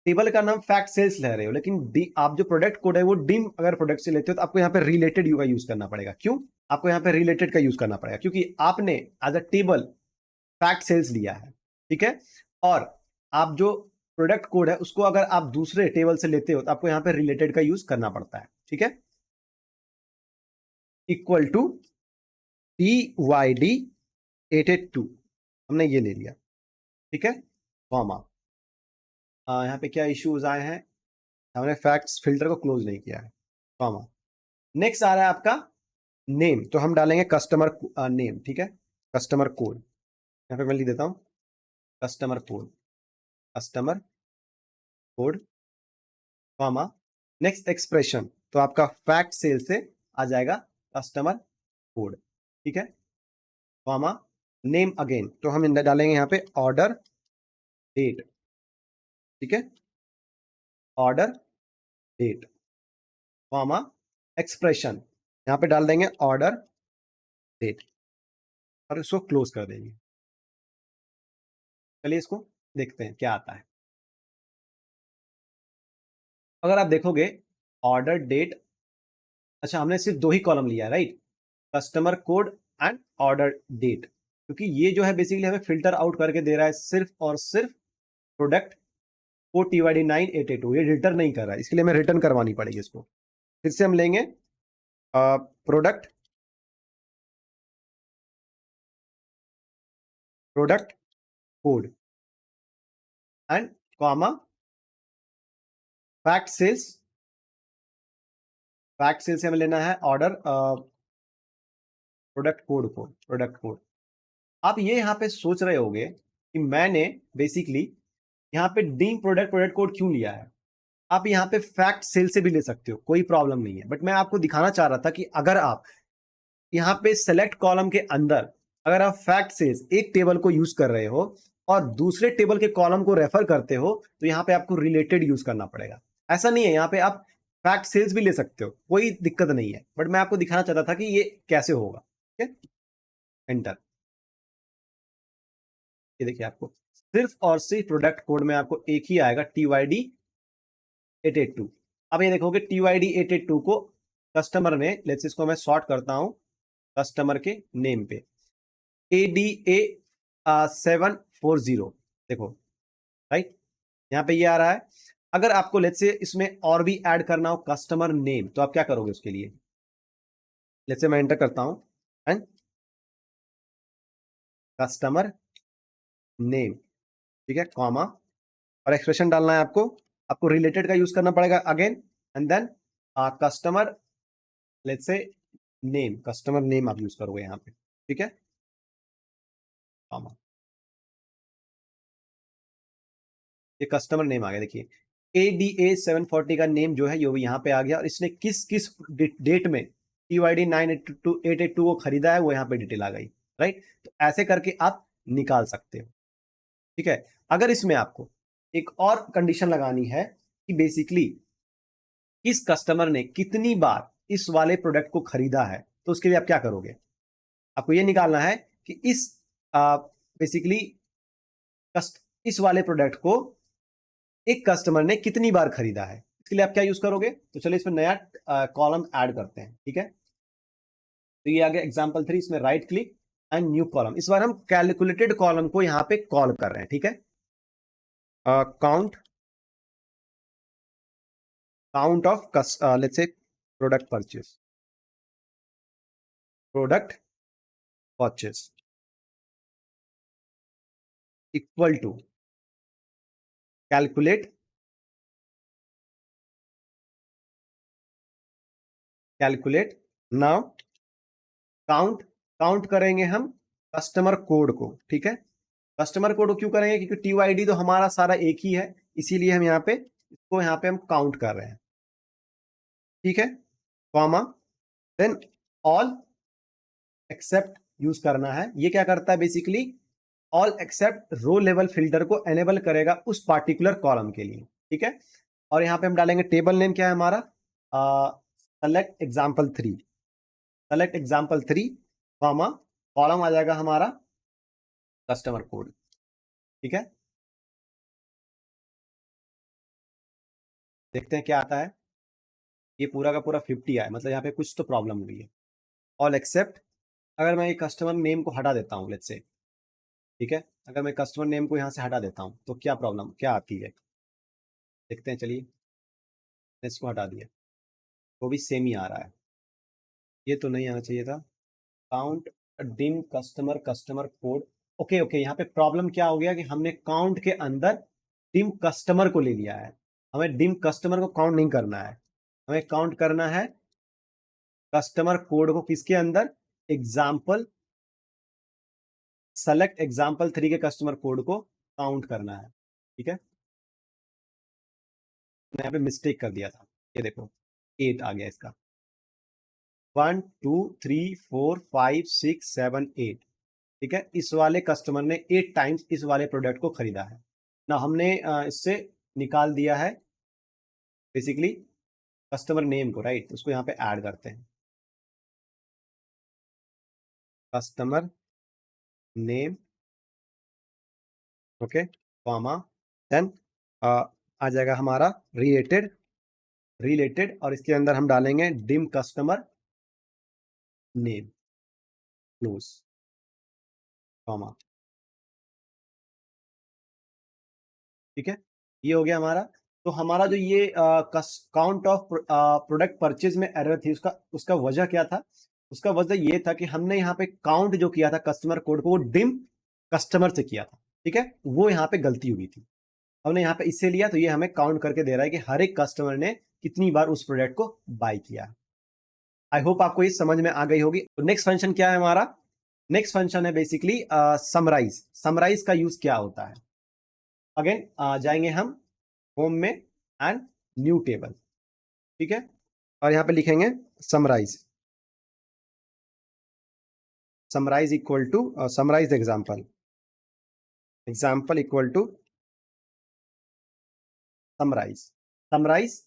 टेबल का नाम फैक्ट सेल्स ले रहे हो, लेकिन आप जो प्रोडक्ट कोड है वो डीम अगर प्रोडक्ट से लेते हो तो आपको यहाँ पे रिलेटेड यू का यूज करना पड़ेगा। क्यों आपको यहाँ पे रिलेटेड का यूज करना पड़ेगा? क्योंकि आपने as a table fact sales लिया है, ठीक है। और आप जो प्रोडक्ट कोड है उसको अगर आप दूसरे टेबल से लेते हो तो आपको यहाँ पे रिलेटेड का यूज करना पड़ता है, ठीक है। इक्वल टू TYD882 हमने ये ले लिया, ठीक है, कॉमा। यहाँ पे क्या इश्यूज आए हैं, हमने फैक्ट्स फिल्टर को क्लोज नहीं किया है, कॉमा। नेक्स्ट आ रहा है आपका नेम, तो हम डालेंगे कस्टमर नेम, ठीक है, कस्टमर कोड। यहाँ पे मैं लिख देता हूँ customer code, customer code, comma. Next expression, तो आपका फैक्ट सेल से आ जाएगा कस्टमर कोड, ठीक है, कॉमा। नेम अगेन, तो हम डालेंगे यहाँ पे ऑर्डर डेट, ठीक है, ऑर्डर डेट, कॉमा एक्सप्रेशन, यहाँ पे डाल देंगे ऑर्डर डेट और इसको क्लोज कर देंगे। चलिए इसको देखते हैं क्या आता है। अगर आप देखोगे ऑर्डर डेट, अच्छा हमने सिर्फ दो ही कॉलम लिया है, right, customer code and order date, क्योंकि ये जो है बेसिकली हमें फिल्टर आउट करके दे रहा है सिर्फ और सिर्फ प्रोडक्ट को TYD982, ये रिटर्न नहीं कर रहा है, इसके लिए हमें रिटर्न करवानी पड़ेगी इसको। फिर से हम लेंगे product product code and comma fact sales, fact sale से हमें लेना है ऑर्डर प्रोडक्ट कोड को, प्रोडक्ट कोड। आप ये यहाँ पे सोच रहे होंगे कि मैंने बेसिकली यहाँ पे डीम प्रोडक्ट प्रोडक्ट कोड क्यों लिया है। आप यहाँ पे फैक्ट सेल से भी ले सकते हो, कोई प्रॉब्लम नहीं है, बट मैं आपको दिखाना चाह रहा था कि अगर आप यहाँ पे सेलेक्ट कॉलम के अंदर अगर आप फैक्ट सेल्स एक टेबल को यूज कर रहे हो और दूसरे टेबल के कॉलम को रेफर करते हो तो यहाँ पे आपको रिलेटेड यूज करना पड़ेगा। ऐसा नहीं है, यहाँ पे आप फैक्ट सेल्स भी ले सकते हो, कोई दिक्कत नहीं है, बट मैं आपको दिखाना चाहता था कि ये कैसे होगा, ठीक है। एंटर, ये देखिए आपको सिर्फ और सिर्फ प्रोडक्ट कोड में आपको एक ही आएगा TYD882। अब ये देखोगे TYD882 को कस्टमर ने, लेट्स इसको मैं सॉर्ट करता हूं कस्टमर के नेम पे, ADA740, देखो राइट, यहाँ पे ये आ रहा है। अगर आपको लेट्स से इसमें और भी ऐड करना हो कस्टमर नेम, तो आप क्या करोगे उसके लिए, लेट्स से मैं एंटर करता हूं एंड कस्टमर नेम, ठीक है, कॉमा, और एक्सप्रेशन डालना है आपको, आपको रिलेटेड का यूज करना पड़ेगा again, and then customer, let's say name, customer name आप यूज करोगे यहाँ पे, ठीक है, कॉमा। ये कस्टमर नेम आ गया, देखिए ADA740 का नेम जो है ये भी यहाँ पे आ गया, और इसने किस किस डेट में TYD982 को खरीदा है वो यहाँ पे डिटेल आ गई, राइट। तो ऐसे करके आप निकाल सकते हो, ठीक है। अगर इसमें आपको एक और कंडीशन लगानी है कि बेसिकली इस कस्टमर ने कितनी बार इस वाले प्रोडक्ट को खरीदा है, तो उसके लिए आप क्या करोगे, आपको ये निकालना है कि इस बेसिकली इस वाले प्रोडक्ट को एक कस्टमर ने कितनी बार खरीदा है, इसके लिए आप क्या यूज करोगे। तो चलिए इसमें नया कॉलम ऐड करते हैं, ठीक है। तो ये आ गया एग्जाम्पल 3, इसमें right click and new column, इस बार हम कैलकुलेटेड कॉलम को यहां पे कॉल कर रहे हैं, ठीक है। Count count of let's say product purchase, product purchase equal to calculate, calculate now count, count करेंगे हम कस्टमर कोड को, ठीक है, कस्टमर कोड क्यों करेंगे, क्योंकि टीयूआईडी तो हमारा सारा एक ही है, इसीलिए हम यहाँ पे इसको यहाँ पे हम काउंट कर रहे हैं, ठीक है, comma, then all except use करना है। ये क्या करता है basically, all except row level filter को एनेबल करेगा उस पार्टिकुलर कॉलम के लिए, ठीक है। और यहाँ पे हम डालेंगे टेबल नेम क्या है हमारा, select example 3, select example 3, comma, column आ जाएगा हमारा कस्टमर कोड, ठीक है। देखते हैं क्या आता है। ये पूरा का पूरा 50 आया, मतलब यहाँ पे कुछ तो प्रॉब्लम हुई है। ऑल एक्सेप्ट, अगर मैं ये कस्टमर नेम को हटा देता हूँ लेट्स से, ठीक है, अगर मैं कस्टमर नेम को यहाँ से हटा देता हूँ तो क्या प्रॉब्लम क्या आती है, देखते हैं, चलिए इसको हटा दिया, वो भी सेम ही आ रहा है। ये तो नहीं आना चाहिए था। Count dim customer customer code, okay okay, यहाँ पे प्रॉब्लम क्या हो गया कि हमने काउंट के अंदर डिम कस्टमर को ले लिया है। हमें डिम कस्टमर को काउंट नहीं करना है, हमें काउंट करना है कस्टमर कोड को, किसके अंदर, एग्जाम्पल, सेलेक्ट एग्जाम्पल 3 के कस्टमर कोड को काउंट करना है, ठीक है। मैं यहाँ पे मिस्टेक कर दिया था, ये देखो 8 आ गया इसका, 1 2 3 4 5 6 7 8, ठीक है। इस वाले कस्टमर ने 8 टाइम्स इस वाले प्रोडक्ट को खरीदा है ना, हमने इससे निकाल दिया है बेसिकली कस्टमर नेम को, राइट, उसको यहाँ पे ऐड करते हैं, customer name, okay, comma, then आ जाएगा हमारा रिलेटेड, रिलेटेड, और इसके अंदर हम डालेंगे dim customer name, close, comma, ठीक है। ये हो गया हमारा। तो हमारा जो ये काउंट ऑफ प्रोडक्ट परचेज में एरर थी, उसका उसका वजह क्या था, उसका वजह ये था कि हमने यहाँ पे काउंट जो किया था कस्टमर कोड को, वो डिम कस्टमर से किया था, ठीक है, वो यहाँ पे गलती हुई थी। हमने यहाँ पे इससे लिया, तो ये हमें काउंट करके दे रहा है कि हर एक कस्टमर ने कितनी बार उस प्रोडक्ट को बाय किया। आई होप आपको ये समझ में आ गई होगी। तो नेक्स्ट फंक्शन क्या है हमारा, नेक्स्ट फंक्शन है बेसिकली समराइज। समराइज का यूज क्या होता है, अगेन जाएंगे हम होम में एंड न्यू टेबल, ठीक है, और यहां पे लिखेंगे summarize, summarize equal to summarize example, example equal to summarize. Summarize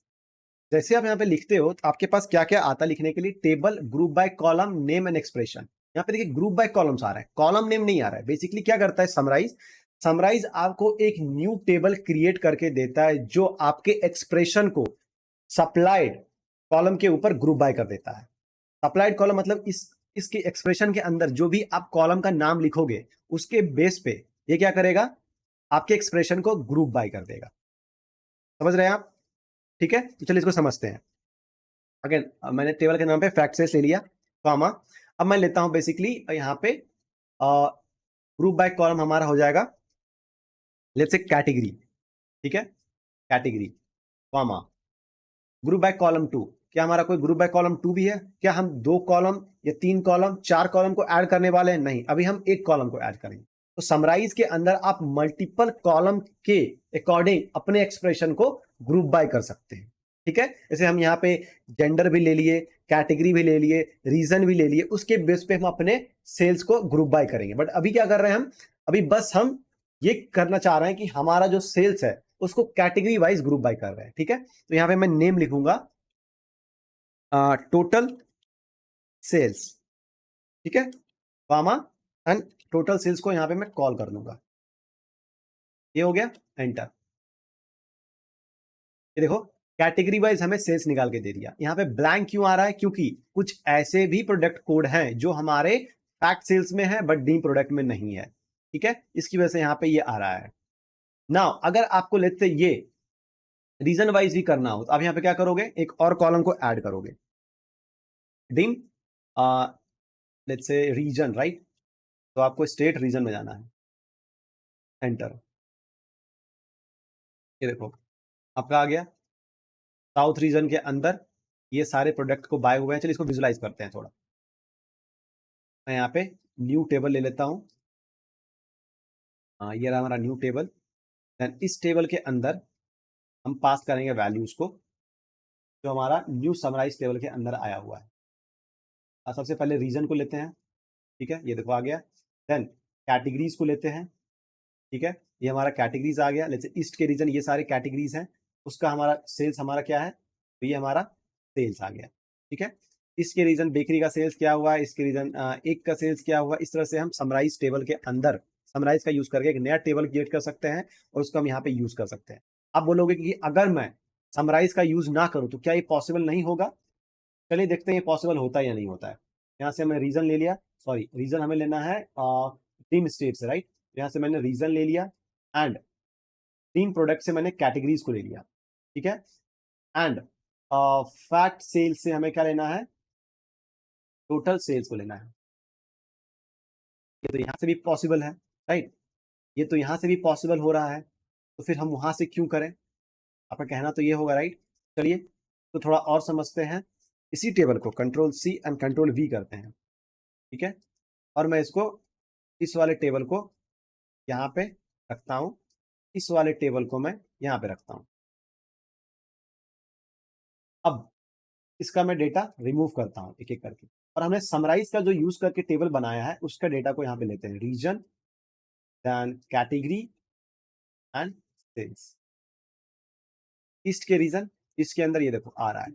जैसे आप यहाँ पे लिखते हो तो आपके पास क्या क्या आता है लिखने के लिए, table, group by column, name and expression. यहाँ पे देखिए ग्रुप बाय कॉलम्स आ रहा है, कॉलम नेम नहीं आ रहा है। बेसिकली क्या करता है समराइज, समराइज आपको एक न्यू टेबल क्रिएट करके देता है जो आपके एक्सप्रेशन को सप्लाइड कॉलम के ऊपर ग्रुप बाय कर देता है। सप्लाइड कॉलम मतलब इसके एक्सप्रेशन के अंदर जो भी आप कॉलम का नाम लिखोगे उसके बेस पे ये क्या करेगा, आपके एक्सप्रेशन को ग्रुप बाय कर देगा। समझ रहे हैं आप, ठीक है। तो चलिए इसको समझते हैं। अगेन मैंने टेबल के नाम पे फैक्ट सेल्स ले लिया, कॉमा, अब मैं लेता हूं बेसिकली यहाँ पे ग्रुप बाय कॉलम हमारा हो जाएगा लेट्स से कैटेगरी, ठीक है, category, comma, group by column 2। क्या हमारा कोई ग्रुप बाय कॉलम 2 भी है, क्या हम 2 कॉलम या 3 कॉलम 4 कॉलम को ऐड करने वाले हैं, नहीं, अभी हम एक कॉलम को ऐड करेंगे। तो समराइज के अंदर आप मल्टीपल कॉलम के अकॉर्डिंग अपने एक्सप्रेशन को ग्रुप बाय कर सकते हैं, ठीक है। जैसे हम यहाँ पे जेंडर भी ले लिए, कैटेगरी भी ले लिए, रीजन भी ले लिए, उसके बेस पे हम अपने सेल्स को ग्रुप बाय करेंगे। बट अभी क्या कर रहे हैं हम, अभी बस हम ये करना चाह रहे हैं कि हमारा जो सेल्स है उसको कैटेगरी वाइज ग्रुप बाय कर रहे हैं, ठीक है। तो यहाँ पे मैं नेम लिखूंगा टोटल सेल्स, ठीक है, कॉमा, एंड टोटल सेल्स को यहाँ पे मैं कॉल कर लूंगा। ये हो गया, एंटर। ये देखो कैटेगरी वाइज हमें सेल्स निकाल के दे दिया। यहाँ पे ब्लैंक क्यों आ रहा है, क्योंकि कुछ ऐसे भी प्रोडक्ट कोड हैं जो हमारे फैक्ट सेल्स में है बट डी प्रोडक्ट में नहीं है, ठीक है, इसकी वजह से यहाँ पे ये आ रहा है। नाउ अगर आपको लेट्स से ये रीजन वाइज भी करना हो तो आप यहाँ पे क्या करोगे, एक और कॉलम को ऐड करोगे, dim let's say region, right, तो आपको स्टेट रीजन में जाना है, एंटर। ये देखो आपका आ गया साउथ रीजन के अंदर ये सारे प्रोडक्ट को बाय हुए हैं। चलिए इसको विजुलाइज करते हैं थोड़ा। मैं यहाँ पे न्यू टेबल ले लेता हूँ, ये रहा हमारा न्यू टेबल। देन इस टेबल के अंदर हम पास करेंगे वैल्यूज को जो हमारा न्यू समराइज टेबल के अंदर आया हुआ है। सबसे पहले रीजन को लेते हैं, ठीक है, ये देखो आ गया। देन कैटेगरीज को लेते हैं, ठीक है, ये हमारा कैटेगरीज आ गया। जैसे ईस्ट के रीजन, ये सारे कैटेगरीज हैं, उसका हमारा सेल्स हमारा क्या है, तो ये हमारा सेल्स आ गया, ठीक है। इसके रीजन बेकरी का सेल्स क्या हुआ, इसके रीजन एक का सेल्स क्या हुआ। इस तरह से हम समराइज टेबल के अंदर समराइज का यूज करके एक नया टेबल क्रिएट कर सकते हैं और उसको हम यहाँ पे यूज कर सकते हैं। आप बोलोगे कि अगर मैं समराइज का यूज ना करूं तो क्या ये पॉसिबल नहीं होगा? चलिए देखते हैं ये पॉसिबल होता है या नहीं होता है। यहाँ से हमने रीजन ले लिया, सॉरी रीजन हमें लेना है 3 स्टेट से, राइट। यहाँ से मैंने रीजन ले लिया एंड 3 प्रोडक्ट से मैंने कैटेगरीज को ले लिया, ठीक है। एंड फैक्ट सेल्स से हमें क्या लेना है, टोटल सेल्स को लेना है। ये तो यहाँ से भी पॉसिबल है, राइट, ये तो यहाँ से भी पॉसिबल हो रहा है, तो फिर हम वहां से क्यों करें? आपका कहना तो ये होगा, राइट। चलिए तो थोड़ा और समझते हैं। इसी टेबल को control C and control V करते हैं, ठीक है, और मैं इसको इस वाले टेबल को यहाँ पे रखता हूँ, इस वाले टेबल को मैं यहाँ पे रखता हूँ। अब इसका मैं डेटा रिमूव करता हूँ एक एक करके, और हमने समराइज का जो यूज करके टेबल बनाया है उसका डेटा को यहाँ पे लेते हैं, region then category and sales. East के रीजन, इसके अंदर ये देखो आ रहा है,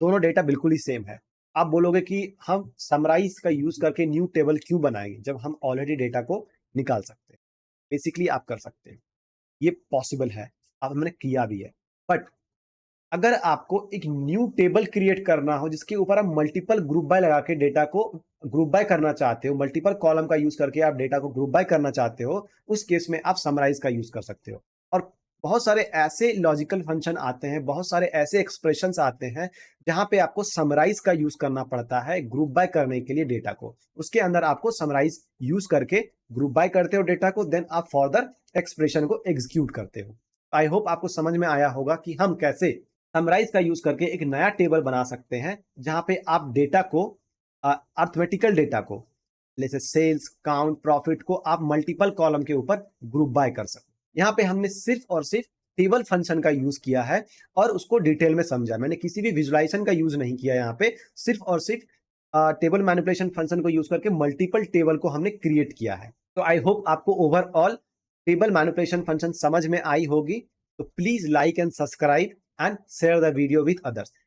दोनों डेटा बिल्कुल ही सेम है। आप बोलोगे कि हम समराइज का यूज करके न्यू टेबल क्यों बनाएंगे जब हम ऑलरेडी डेटा को निकाल सकते हैं? बेसिकली आप कर सकते हैं, ये पॉसिबल है, अब हमने किया भी है। बट अगर आपको एक न्यू टेबल क्रिएट करना हो जिसके ऊपर आप मल्टीपल ग्रुप बाय लगा के डेटा को ग्रुप बाय करना चाहते हो, मल्टीपल कॉलम का यूज करके आप डेटा को ग्रुप बाय करना चाहते हो, उस केस में आप समराइज का यूज कर सकते हो। और बहुत सारे ऐसे लॉजिकल फंक्शन आते हैं, बहुत सारे ऐसे एक्सप्रेशंस आते हैं जहां पे आपको समराइज का यूज करना पड़ता है ग्रुप बाय करने के लिए डेटा को। उसके अंदर आपको समराइज यूज करके ग्रुप बाय करते हो डेटा को, देन आप फर्दर एक्सप्रेशन को एग्जीक्यूट करते हो। आई होप आपको समझ में आया होगा कि हम कैसे समराइज का यूज करके एक नया टेबल बना सकते हैं जहां पे आप डेटा को, अर्थमेटिकल डेटा को, जैसे सेल्स, काउंट, प्रॉफिट को आप मल्टीपल कॉलम के ऊपर ग्रुप बाय कर सकते। यहाँ पे हमने सिर्फ और सिर्फ टेबल फंक्शन का यूज किया है और उसको डिटेल में समझा। मैंने किसी भी विजुलाइजेशन का यूज नहीं किया, यहाँ पे सिर्फ और सिर्फ टेबल मैनिपुलेशन फंक्शन को यूज करके मल्टीपल टेबल को हमने क्रिएट किया है। तो आई होप आपको ओवरऑल टेबल मैनिपुलेशन फंक्शन समझ में आई होगी। तो please like and subscribe and share the video with others.